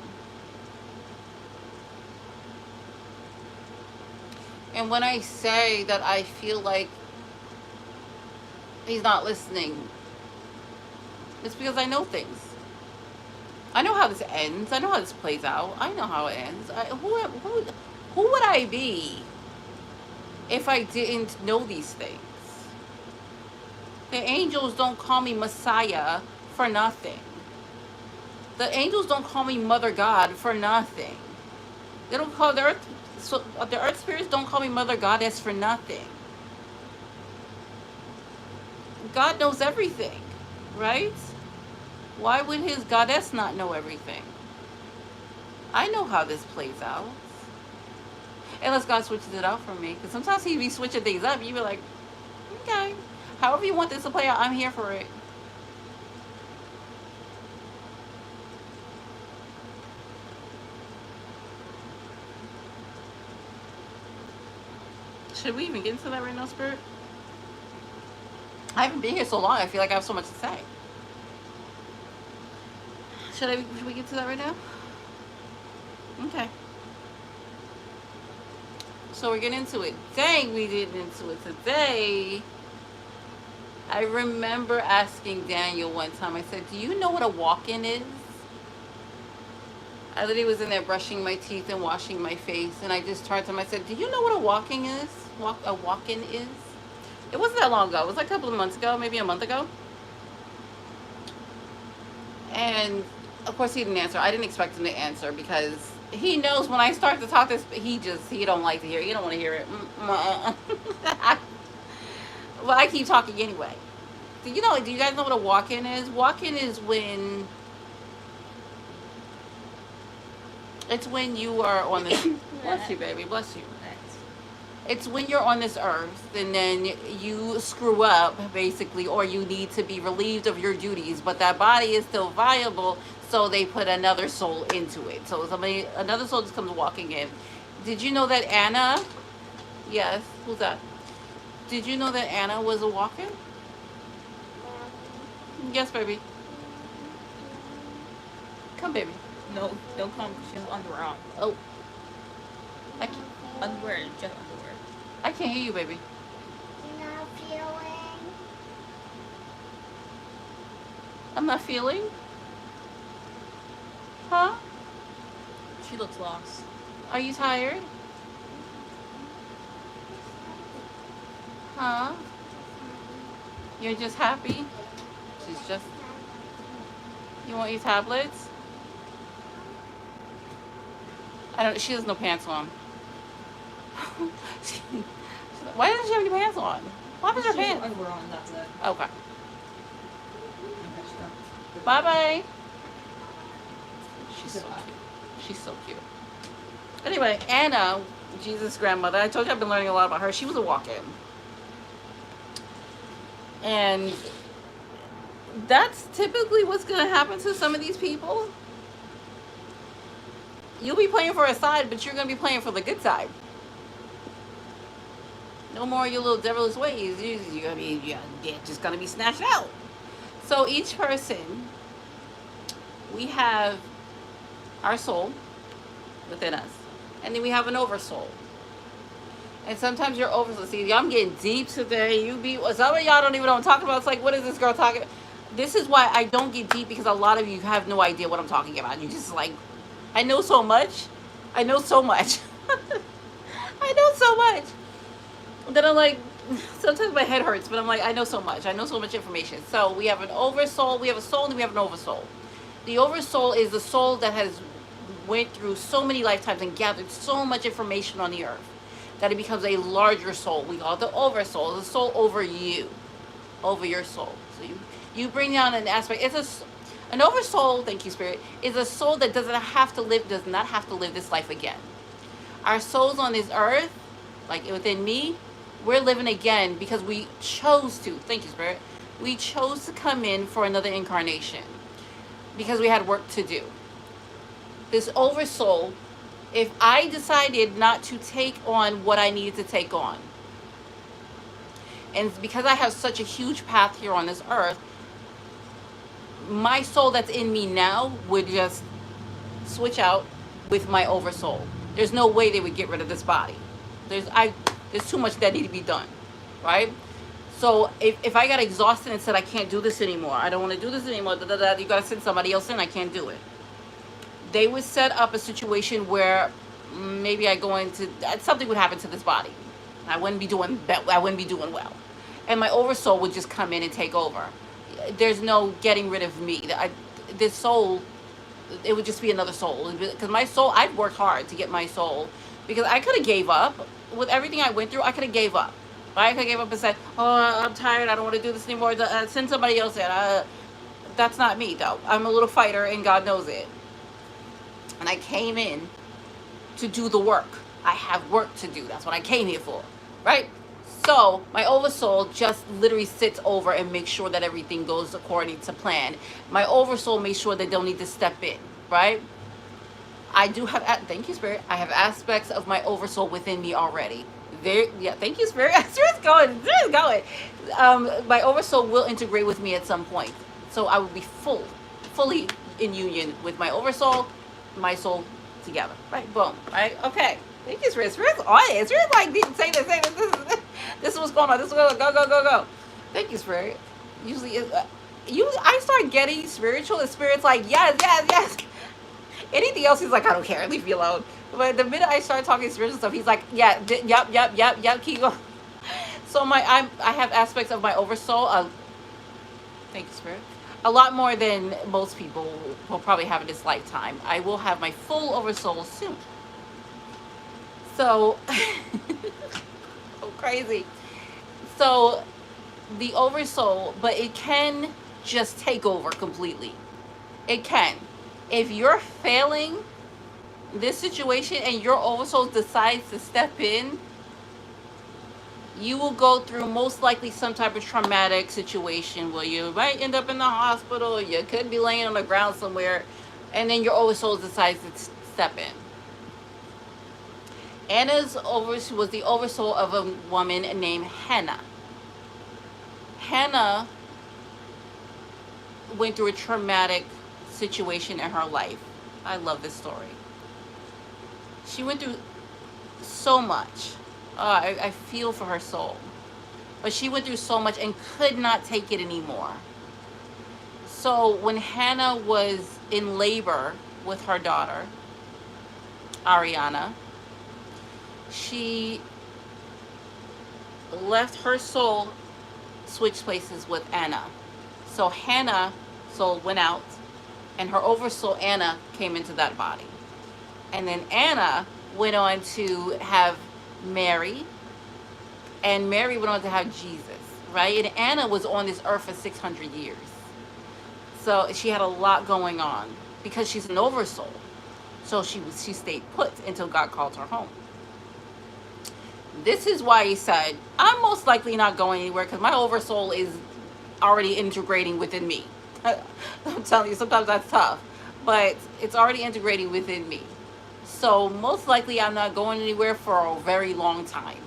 And when I say that I feel like he's not listening, it's because I know things. I know how this ends. I know how this plays out. I know how it ends. Who would I be if I didn't know these things? The angels don't call me Messiah for nothing. The angels don't call me Mother God for nothing. They don't call the earth spirits don't call me Mother Goddess for nothing. God knows everything, right? Why would his goddess not know everything? I know how this plays out. Unless God switches it out for me. Because sometimes he be switching things up. You be like, okay. However you want this to play out, I'm here for it. Should we even get into that right now, Spirit? I haven't been here so long. I feel like I have so much to say. Should we get to that right now? Okay. So we're getting into it. Dang, we did into it today. I remember asking Daniel one time, I said, do you know what a walk-in is? I literally was in there brushing my teeth and washing my face, and I just turned to him, I said, do you know what a walk-in is? A walk-in is? It wasn't that long ago. It was like a couple of months ago, maybe a month ago. And of course he didn't answer. I didn't expect him to answer because he knows when I start to talk this, he don't like to hear it. He don't want to hear it. Well, I keep talking anyway. Do you guys know what a walk-in is? Walk-in is when it's when you are on the bless you, baby, bless you. It's when you're on this earth and then you screw up, basically, or you need to be relieved of your duties, but that body is still viable, so they put another soul into it. So another soul just comes walking in. Did you know that Anna, yes, who's that? Did you know that Anna was a walk-in? Yes, baby. Come, baby. No, don't come. She's underwear on. Oh, I can't, Underwear, just underwear. I can't hear you, baby. You're not feeling. I'm not feeling. Huh? She looks lost. Are you tired? Huh? You're just happy? She's just. You want your tablets? I don't. She has no pants on. Why doesn't she have any pants on? What happened to her She has pants? underwear on, that's it. Okay. Bye bye. She's so cute. She's so cute. Anyway, Anna, Jesus' grandmother, I told you I've been learning a lot about her. She was a walk-in. And that's typically what's going to happen to some of these people. You'll be playing for a side, but you're going to be playing for the good side. No more of your little devilish ways. You're gonna be, you're just going to be snatched out. So each person, we have our soul within us. And then we have an oversoul. And sometimes you're oversoul. See, I'm getting deep today. Some of y'all don't even know what I'm talking about. It's like, what is this girl talking about? This is why I don't get deep, because a lot of you have no idea what I'm talking about. You just like, I know so much. I know so much. I know so much. Then I'm like, sometimes my head hurts, but I'm like, I know so much. I know so much information. So we have an oversoul, we have a soul, and we have an oversoul. The oversoul is the soul that has went through so many lifetimes and gathered so much information on the earth that it becomes a larger soul. We call it the oversoul, the soul over you, over your soul. So you bring down an aspect. An oversoul, thank you, Spirit, is a soul that does not have to live this life again. Our souls on this earth, like within me, we're living again because we chose to. Thank you, Spirit. We chose to come in for another incarnation because we had work to do. This oversoul, if I decided not to take on what I needed to take on, and because I have such a huge path here on this earth, my soul that's in me now would just switch out with my oversoul. There's no way they would get rid of this body. There's too much that need to be done, right? So if I got exhausted and said, I can't do this anymore, I don't want to do this anymore, you got to send somebody else in, I can't do it. They would set up a situation where maybe something would happen to this body. I wouldn't be doing well. And my oversoul would just come in and take over. There's no getting rid of me. This soul, it would just be another soul. Because my soul, I've worked hard to get my soul. Because I could have gave up. With everything I went through, I could have gave up. I could have gave up and said, oh, I'm tired, I don't want to do this anymore. Send somebody else in. That's not me, though. I'm a little fighter, and God knows it. And I came in to do the work. I have work to do. That's what I came here for, right? So my oversoul just literally sits over and makes sure that everything goes according to plan. My oversoul makes sure they don't need to step in, right? I do have, thank you, Spirit. I have aspects of my oversoul within me already. Thank you, Spirit. Spirit's going. My oversoul will integrate with me at some point. So I will be fully in union with my oversoul, my soul together. Right? Boom. Right? Okay. Thank you, Spirit. Spirit's on it. Spirit's like, say this. This is what's going on. This is what's going on. Go. Thank you, Spirit. Usually, I start getting spiritual, and Spirit's like, yes. Anything else, he's like, I don't care, leave me alone. But the minute I start talking spiritual stuff, he's like, yeah, yep, keep going. So I have aspects of my oversoul. Thank you, Spirit. A lot more than most people will probably have in this lifetime. I will have my full oversoul soon. So, so crazy. So, the oversoul, but it can just take over completely. It can. If you're failing this situation and your oversoul decides to step in, you will go through most likely some type of traumatic situation where you might end up in the hospital, you could be laying on the ground somewhere, and then your oversoul decides to step in. Anna's was the oversoul of a woman named Hannah. Hannah went through a traumatic situation in her life. I love this story. She went through so much. I feel for her soul. But she went through so much and could not take it anymore. So when Hannah was in labor with her daughter, Ariana, she left her soul, switched places with Anna. So Hannah's soul went out, and her oversoul Anna came into that body. And then Anna went on to have Mary, and Mary went on to have Jesus, right? And Anna was on this earth for 600 years. So she had a lot going on because she's an oversoul. So she stayed put until God called her home. This is why he said, I'm most likely not going anywhere because my oversoul is already integrating within me. I'm telling you, sometimes that's tough, but it's already integrating within me. So most likely I'm not going anywhere for a very long time.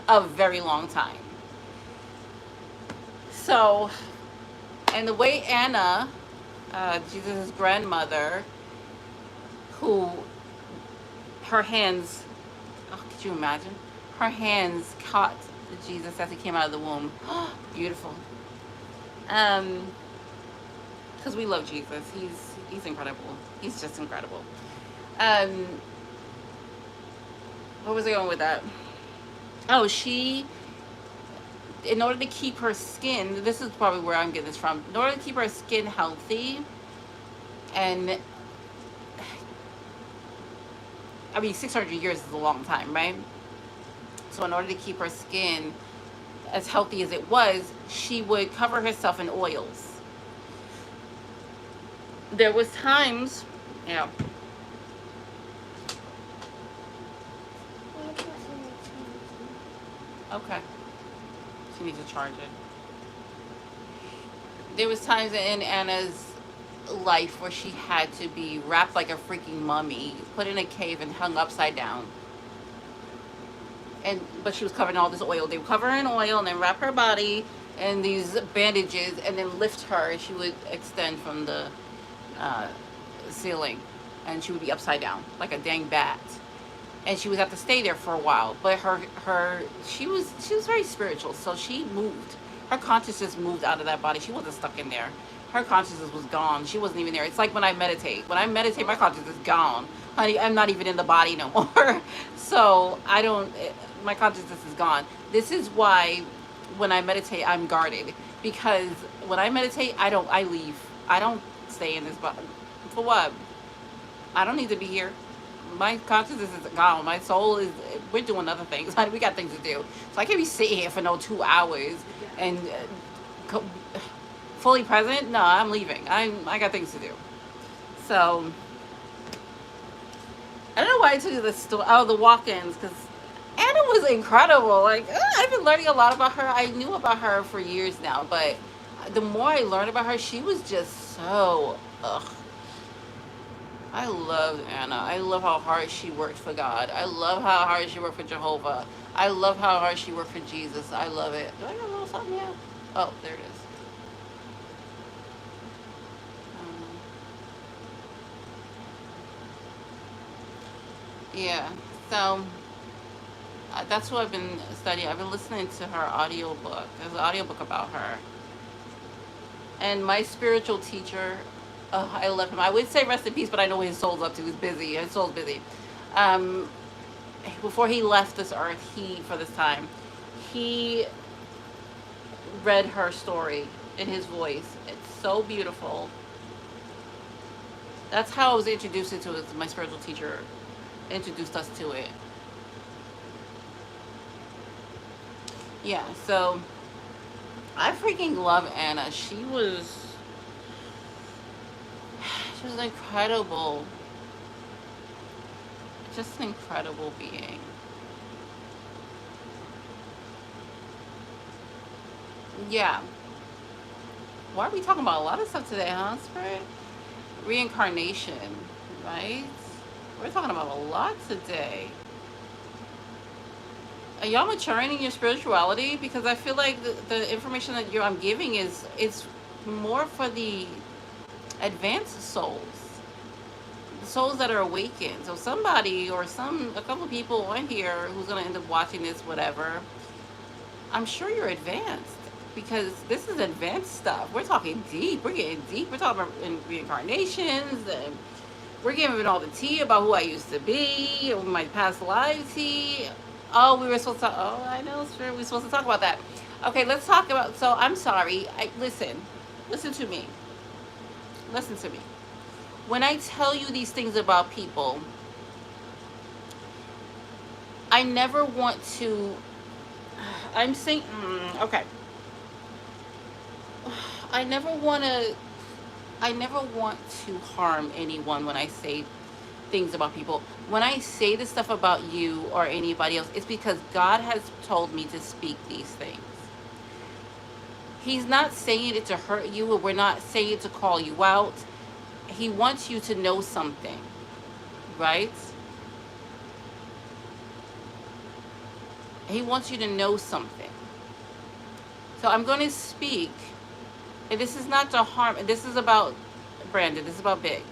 A very long time. So, and the way Anna, Jesus' grandmother, who her hands, oh, could you imagine? Her hands caught Jesus as he came out of the womb. Beautiful. Because we love Jesus. He's incredible. He's just incredible. What was I going with that? Oh, she, in order to keep her skin, this is probably where I'm getting this from. In order to keep her skin healthy, and I mean, 600 years is a long time, right? So in order to keep her skin as healthy as it was, she would cover herself in oils. There was times, yeah. Okay. She needs to charge it. There was times in Anna's life where she had to be wrapped like a freaking mummy, put in a cave and hung upside down. But she was covered in all this oil. They would cover her in oil and then wrap her body in these bandages and then lift her, and she would extend from the ceiling, and she would be upside down like a dang bat. And she would have to stay there for a while. But she was very spiritual, so she moved. Her consciousness moved out of that body. She wasn't stuck in there. Her consciousness was gone. She wasn't even there. It's like when I meditate. When I meditate, my consciousness is gone. Honey, I'm not even in the body no more. So my consciousness is gone. This is why when I meditate, I'm guarded. Because when I meditate, I leave. I don't stay in this body. For what? I don't need to be here. My consciousness is gone. My soul is, we're doing other things. Honey, we got things to do. So I can't be sitting here for no 2 hours and fully present. No, I'm leaving. I got things to do. So I don't know why I told you this story. Oh, the walk-ins, because Anna was incredible. Like, I've been learning a lot about her. I knew about her for years now, but the more I learned about her, she was just so, I love Anna. I love how hard she worked for God. I love how hard she worked for Jehovah. I love how hard she worked for Jesus. I love it. Do I got a little something here? Oh, there it is. Yeah, so that's what I've been studying. I've been listening to her audiobook. There's an audiobook about her. And my spiritual teacher, I love him. I would say rest in peace, but I know what his soul's up to. He's busy. His soul's busy. Before he left this earth, for this time, he read her story in his voice. It's so beautiful. That's how I was introduced to it. My spiritual teacher introduced us to it. Yeah, so I freaking love Anna. She was incredible. Just an incredible being. Yeah. Why are we talking about a lot of stuff today, huh, Spirit? Reincarnation, right? We're talking about a lot today. Are y'all maturing in your spirituality? Because I feel like the information that I'm giving is it's more for the advanced souls, the souls that are awakened. So somebody or a couple of people on here who's gonna end up watching this, whatever. I'm sure you're advanced because this is advanced stuff. We're talking deep. We're getting deep. We're talking about reincarnations and we're giving all the tea about who I used to be, my past lives tea. Oh, we were supposed to. Oh, I know, sure. We were supposed to talk about that. Okay, let's talk about. So I'm sorry. Listen to me. Listen to me. When I tell you these things about people, I never want to. I'm saying, okay. I never want to. I never want to harm anyone when I say things about people. When I say this stuff about you or anybody else, it's because God has told me to speak these things. He's not saying it to hurt you, or we're not saying it to call you out. He wants you to know something, right? He wants you to know something. So I'm going to speak, and this is not to harm, and this is about Brandon, this is about Big.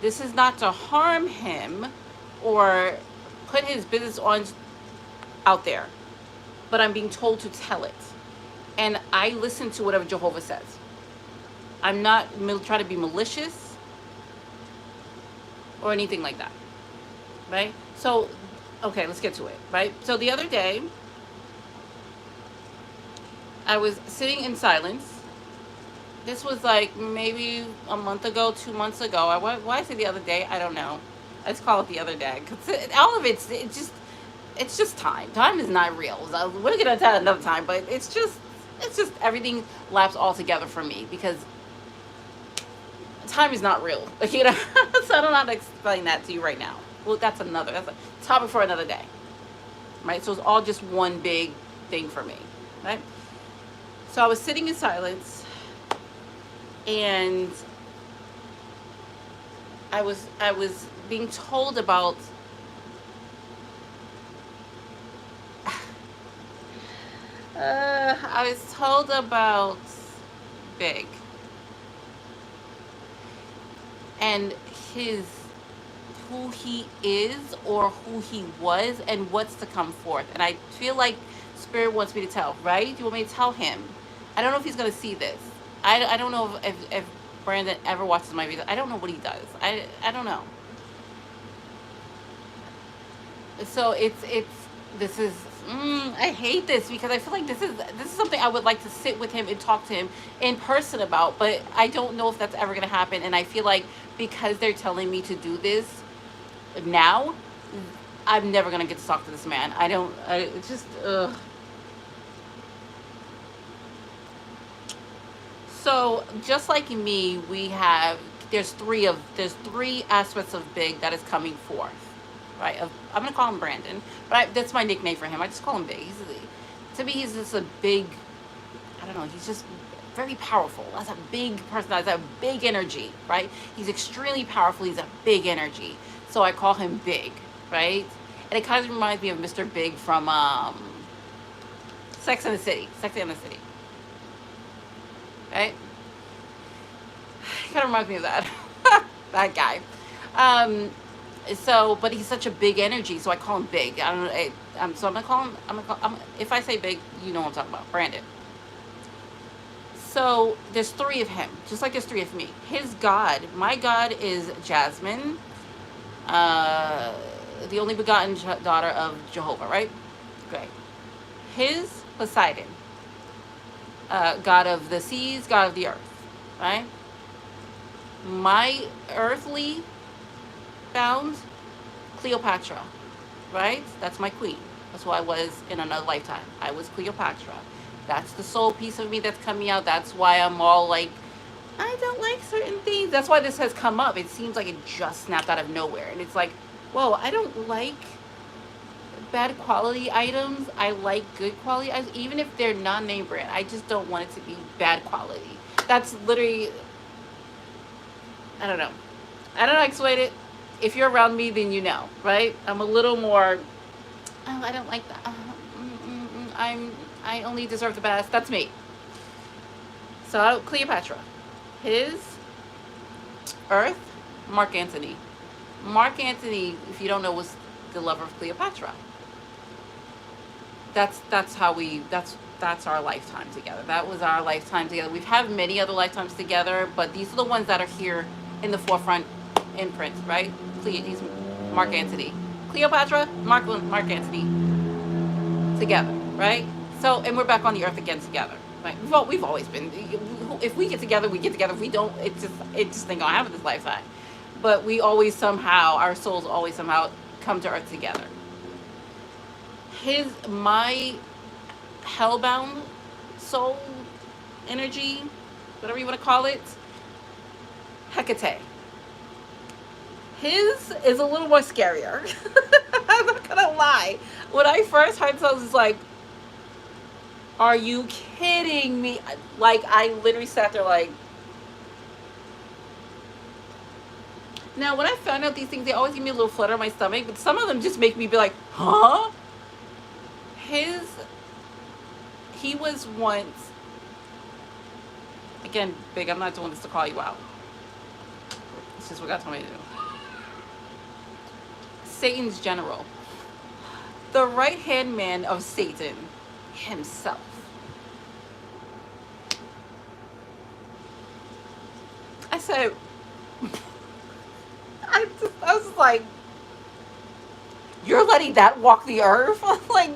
This is not to harm him or put his business on out there, but I'm being told to tell it. And I listen to whatever Jehovah says. I'm not trying to be malicious or anything like that, right? So, okay, let's get to it, right? So the other day, I was sitting in silence. This was like maybe a month ago, 2 months ago. Why I say the other day? I don't know. I just call it the other day because all of it's just time. Time is not real. So we're gonna tell it another time, but it's just everything laps all together for me because time is not real. You know, so I don't know how to explain that to you right now. Well, that's a topic for another day, right? So it's all just one big thing for me, right? So I was sitting in silence, and I was being told about I was told about Big and who he is or who he was and what's to come forth. And I feel like Spirit wants me to tell, right? You want me to tell him? I don't know if he's going to see this. I don't know if Brandon ever watches my videos. I don't know what he does. I don't know. So this is I hate this because I feel like this is something I would like to sit with him and talk to him in person about, but I don't know if that's ever going to happen. And I feel like because they're telling me to do this now, I'm never going to get to talk to this man. It's just ugh. So just like me, there's three aspects of Big that is coming forth, right? I'm gonna call him Brandon, but that's my nickname for him. I just call him Big. To me, he's just a big, I don't know. He's just very powerful. That's a big personality. That's a big energy, right? He's extremely powerful. He's a big energy. So I call him Big, right? And it kind of reminds me of Mr. Big from Sex and the City. Right? Kind of reminds me of that. That guy. But he's such a big energy, so I call him Big. I don't know. So I'm gonna call him. If I say Big, you know what I'm talking about, Brandon. So there's three of him, just like there's three of me. My God is Jasmine, the only begotten daughter of Jehovah, right? Great. His Poseidon, God of the seas, God of the earth, right? My earthly bound, Cleopatra, right? That's my queen. That's who I was in another lifetime. I was Cleopatra. That's the soul piece of me that's coming out. That's why I'm all like, I don't like certain things. That's why this has come up. It seems like it just snapped out of nowhere. And it's like, whoa, I don't like bad quality items. I like good quality items, even if they're non-name brand. I just don't want it to be bad quality. That's literally, I don't know. I don't know how to explain it. If you're around me, then you know, right? I'm a little more, oh, I don't like that. I only deserve the best. That's me. So Cleopatra, his Earth, Mark Antony. Mark Antony, if you don't know, was the lover of Cleopatra. That's how we that's our lifetime together. That was our lifetime together. We've had many other lifetimes together, but these are the ones that are here in the forefront imprint, right? He's Mark Antony. Cleopatra, Mark Antony together, right? So, and we're back on the earth again together. Right? We've always been. If we get together, we get together. If we don't, it just ain't gonna happen this lifetime. But we always somehow, our souls always somehow come to earth together. My hellbound soul energy, whatever you want to call it, Hecate. His is a little more scarier. I'm not gonna lie. When I first heard this, I was like, are you kidding me? Like, I literally sat there like, now when I found out these things, they always give me a little flutter in my stomach, but some of them just make me be like, huh? He was once, again, Big, I'm not doing this to call you out. It's just what God told me to do. Satan's general. The right-hand man of Satan himself. I said, I was like, you're letting that walk the earth? Like,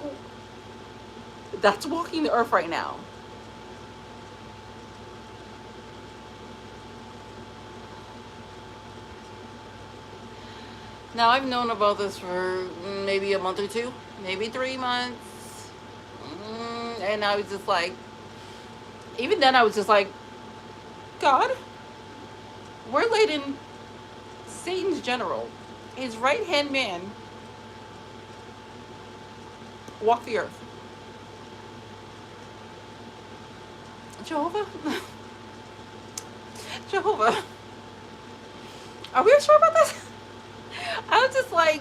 that's walking the earth right now. Now, I've known about this for maybe a month or two, maybe 3 months. And I was just like, even then I was just like, God, we're letting Satan's general, his right-hand man, walk the earth. Jehovah? Jehovah, are we sure about this? I was just like,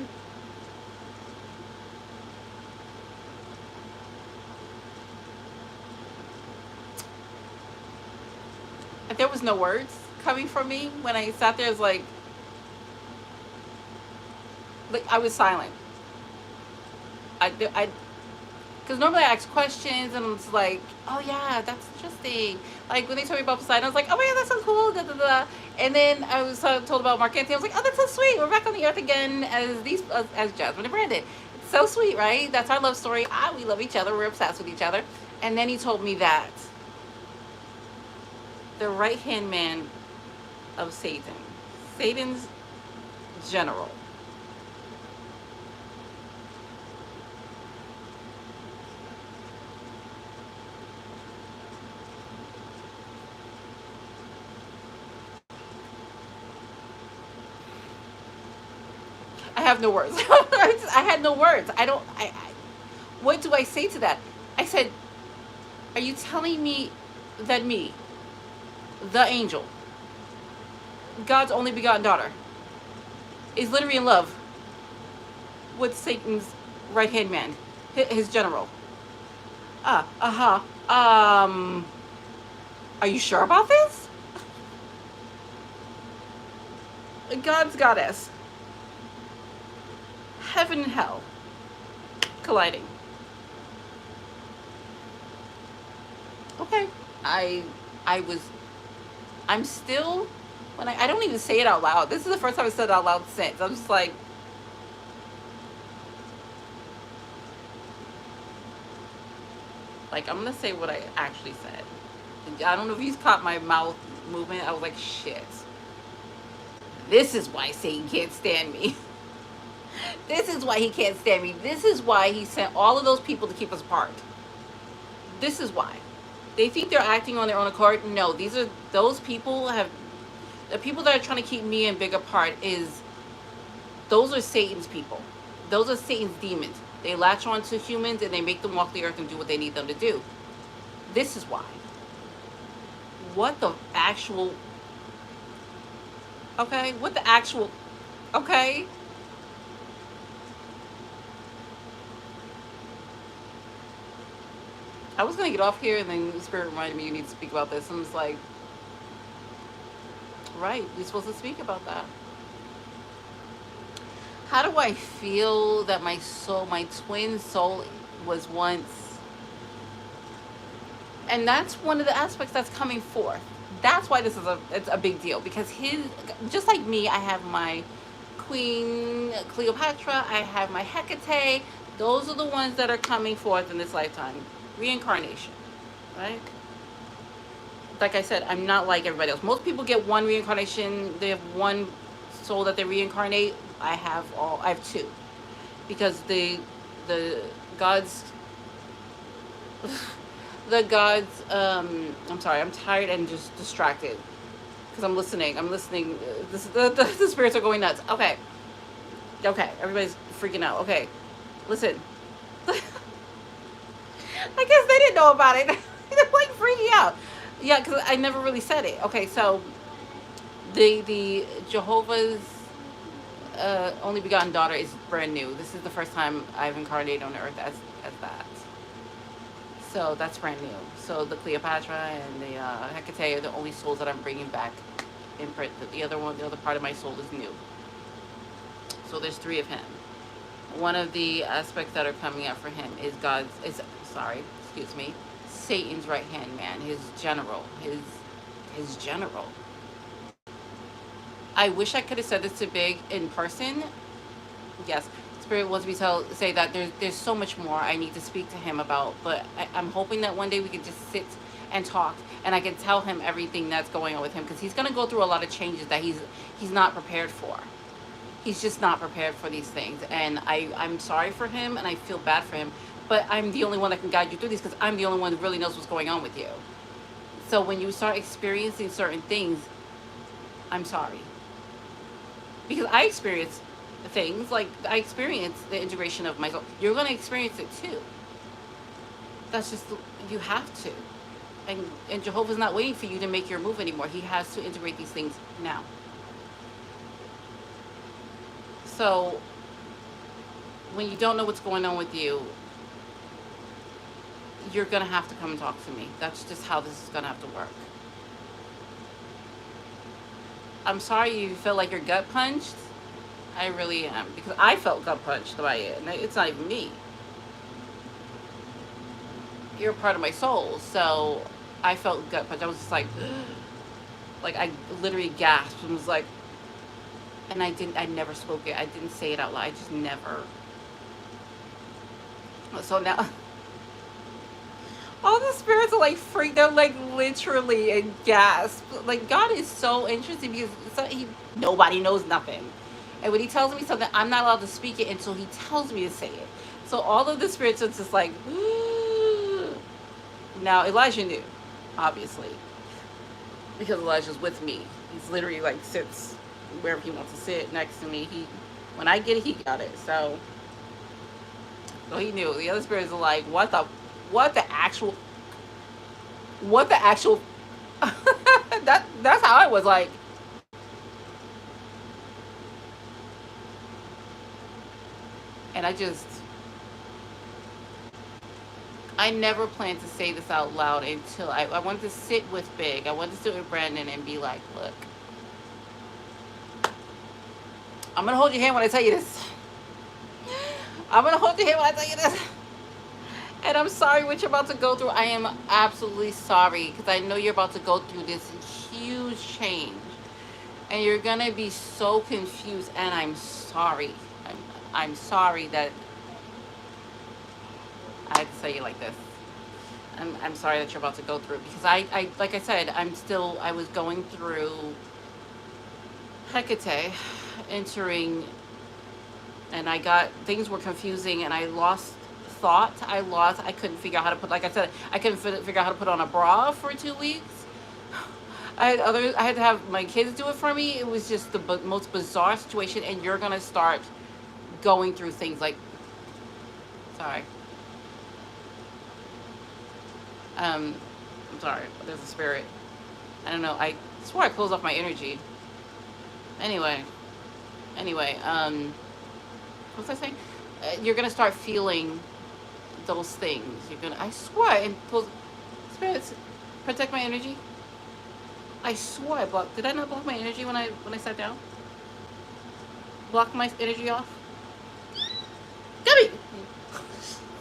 there was no words coming from me when I sat there. It was like I was silent. Because normally I ask questions and I'm just like, oh yeah, that's interesting. Like when they told me about Poseidon, I was like, oh my god, that's so cool. Da, da, da. And then I was told about Mark Antony. I was like, oh, that's so sweet. We're back on the earth again as Jasmine and Brandon. It's so sweet, right? That's our love story. We love each other. We're obsessed with each other. And then he told me that the right-hand man of Satan, Satan's general, I have no words. I had no words. What do I say to that? I said, are you telling me that me, the angel, God's only begotten daughter, is literally in love with Satan's right-hand man, his general? Are you sure about this? God's goddess. Heaven and hell colliding. Okay. I'm still, when I don't even say it out loud. This is the first time I said it out loud since. I'm just like, I'm gonna say what I actually said. I don't know if he's caught my mouth movement. I was like, shit. This is why Satan can't stand me. This is why he can't stand me. This is why he sent all of those people to keep us apart. This is why. They think they're acting on their own accord. No, those people the people that are trying to keep me and Big apart those are Satan's people. Those are Satan's demons. They latch on to humans and they make them walk the earth and do what they need them to do. This is why. What the actual... Okay? What the actual... Okay? I was going to get off here, and then the Spirit reminded me you need to speak about this. And I was like, right, you're supposed to speak about that. How do I feel that my soul, my twin soul, was once... And that's one of the aspects that's coming forth. That's why this is it's a big deal. Because his... Just like me, I have my Queen Cleopatra. I have my Hecate. Those are the ones that are coming forth in this lifetime. Reincarnation, right? Like I said, I'm not like everybody else. Most people get one reincarnation. They have one soul that they reincarnate. I have two, because the gods, I'm sorry, I'm tired and just distracted because I'm listening. The spirits are going nuts. Okay, everybody's freaking out. Okay, listen. I guess they didn't know about it. They're like freaking out. Yeah, because I never really said it. Okay, so the Jehovah's only begotten daughter is brand new. This is the first time I've incarnated on earth as that. So that's brand new. So the Cleopatra and the Hecate are the only souls that I'm bringing back in print. The other part of my soul is new. So there's 3 of him. One of the aspects that are coming up for him is Satan's right hand man, his general. I wish I could have said this to Big in person. Yes, Spirit wants me to say that there's so much more I need to speak to him about, but I'm hoping that one day we can just sit and talk, and I can tell him everything that's going on with him, because he's going to go through a lot of changes that he's not prepared for. He's just not prepared for these things, and I'm sorry for him, and I feel bad for him, but I'm the only one that can guide you through these, because I'm the only one who really knows what's going on with you. So when you start experiencing certain things, I'm sorry. Because I experience things, like I experience the integration of myself. You're going to experience it too. That's just, you have to. And Jehovah's not waiting for you to make your move anymore. He has to integrate these things now. So when you don't know what's going on with you, you're going to have to come and talk to me. That's just how this is going to have to work. I'm sorry you feel like you're gut punched. I really am. Because I felt gut punched by it. And it's not even me. You're a part of my soul. So I felt gut punched. I was just like, like I literally gasped and was like, and I never spoke it. I didn't say it out loud. I just never. So now, all the spirits are like freaked. They're like literally in gasp. Like, God is so interesting because nobody knows nothing. And when he tells me something, I'm not allowed to speak it until he tells me to say it. So all of the spirits are just like, now Elijah knew, obviously, because Elijah's with me. He's literally like sits wherever he wants to sit next to me. When I get it, he got it. So he knew. The other spirits are like, what the actual that's how I was like. And I never planned to say this out loud until I wanted to sit with Big. I wanted to sit with Brandon and be like, look, I'm going to hold your hand when I tell you this. I'm going to hold your hand when I tell you this. And I'm sorry what you're about to go through. I am absolutely sorry, because I know you're about to go through this huge change. And you're going to be so confused, and I'm sorry. I'm sorry that I had to say it like this. I'm sorry that you're about to go through it, because I like I said, I was going through Hecate entering, and things were confusing, and I lost thought. I couldn't figure out how to put, like I said, I couldn't figure out how to put on a bra for 2 weeks. I had to have my kids do it for me. It was just the most bizarre situation, and you're going to start going through things like, Sorry. I'm sorry. There's a spirit. I don't know. I swore I closed off my energy. Anyway. What was I saying? You're gonna start feeling those things. You're gonna. I swore I closed. Spirits, protect my energy. I swore I blocked. Did I not block my energy when I sat down? Block my energy off. Gummy.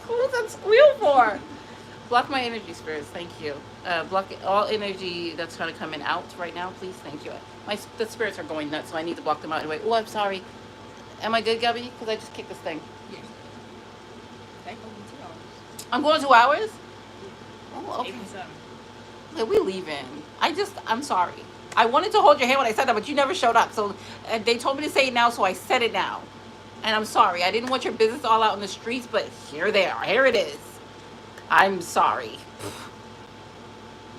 What was that squeal for? Block my energy, spirits. Thank you. Block all energy that's trying to come in out right now, please. Thank you. The spirits are going nuts, so I need to block them out anyway. Oh, I'm sorry. Am I good, Gubby? Because I just kicked this thing. Yes. Okay, over 2 hours. I'm going 2 hours? Oh, okay. Maybe some. Okay, we leaving. I'm sorry. I wanted to hold your hand when I said that, but you never showed up. So they told me to say it now, so I said it now. And I'm sorry. I didn't want your business all out in the streets, but here they are. Here it is. I'm sorry.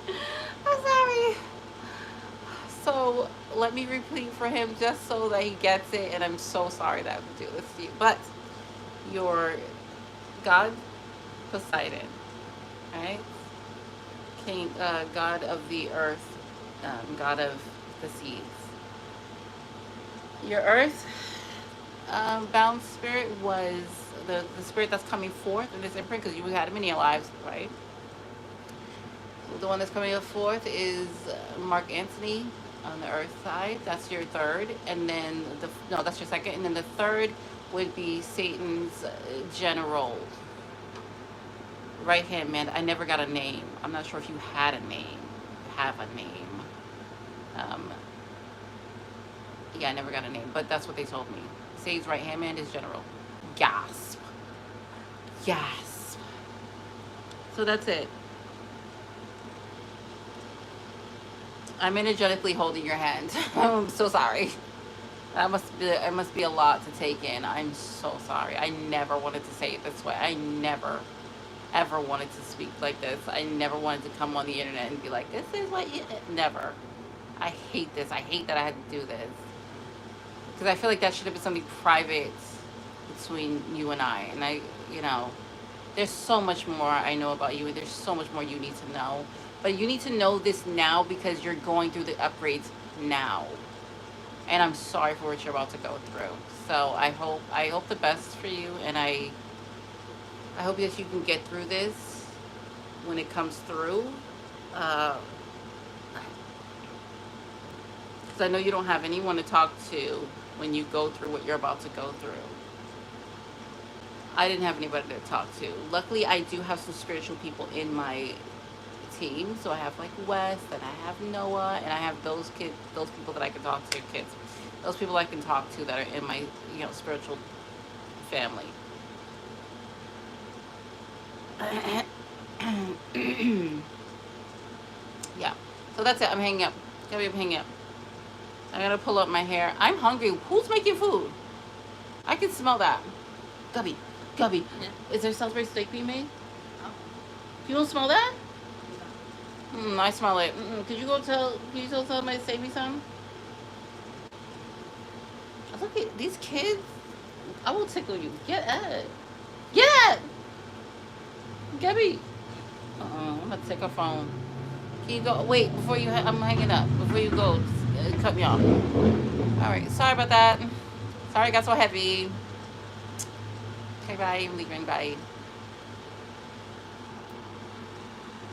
I'm sorry. So let me repeat for him just so that he gets it. And I'm so sorry that I have to do this to you. But your God, Poseidon, right? King, God of the earth, God of the seas. Your earth bound spirit was the spirit that's coming forth in this imprint, because you had many lives, right? The one that's coming forth is Mark Antony on the earth side. That's your third. And then, that's your second. And then the third would be Satan's general. Right hand man. I never got a name. I'm not sure if you had a name. Have a name. Yeah, I never got a name, but that's what they told me. Satan's right hand man is general. Gasp. Gasp. So that's it. I'm energetically holding your hand. I'm so sorry. It must be a lot to take in. I'm so sorry. I never wanted to say it this way. I never ever wanted to speak like this. I never wanted to come on the internet and be like, this is what you... Never. I hate this. I hate that I had to do this. Because I feel like that should have been something private between you and I. And there's so much more I know about you. And there's so much more you need to know. But you need to know this now because you're going through the upgrades now. And I'm sorry for what you're about to go through. So I hope the best for you. And I hope that you can get through this when it comes through. Because I know you don't have anyone to talk to when you go through what you're about to go through. I didn't have anybody to talk to. Luckily, I do have some spiritual people in my team. So I have like Wes, and I have Noah, and I have those people that I can talk to, kids. Those people I can talk to that are in my, spiritual family. Yeah. So that's it. I'm hanging up. I'm hanging up. I gotta pull up my hair. I'm hungry. Who's making food? I can smell that. Gubby. Yeah. Is there Salisbury steak being made? Oh. You don't smell that? No. I smell it. Can you tell somebody to save me some? Look at these kids. I will tickle you. Get up. Get up! Gabby. I'm gonna take her phone. Can you go? Wait, before you, I'm hanging up. Before you go, cut me off. Alright, sorry about that. Sorry I got so heavy. Okay, bye. I'm leaving. Bye.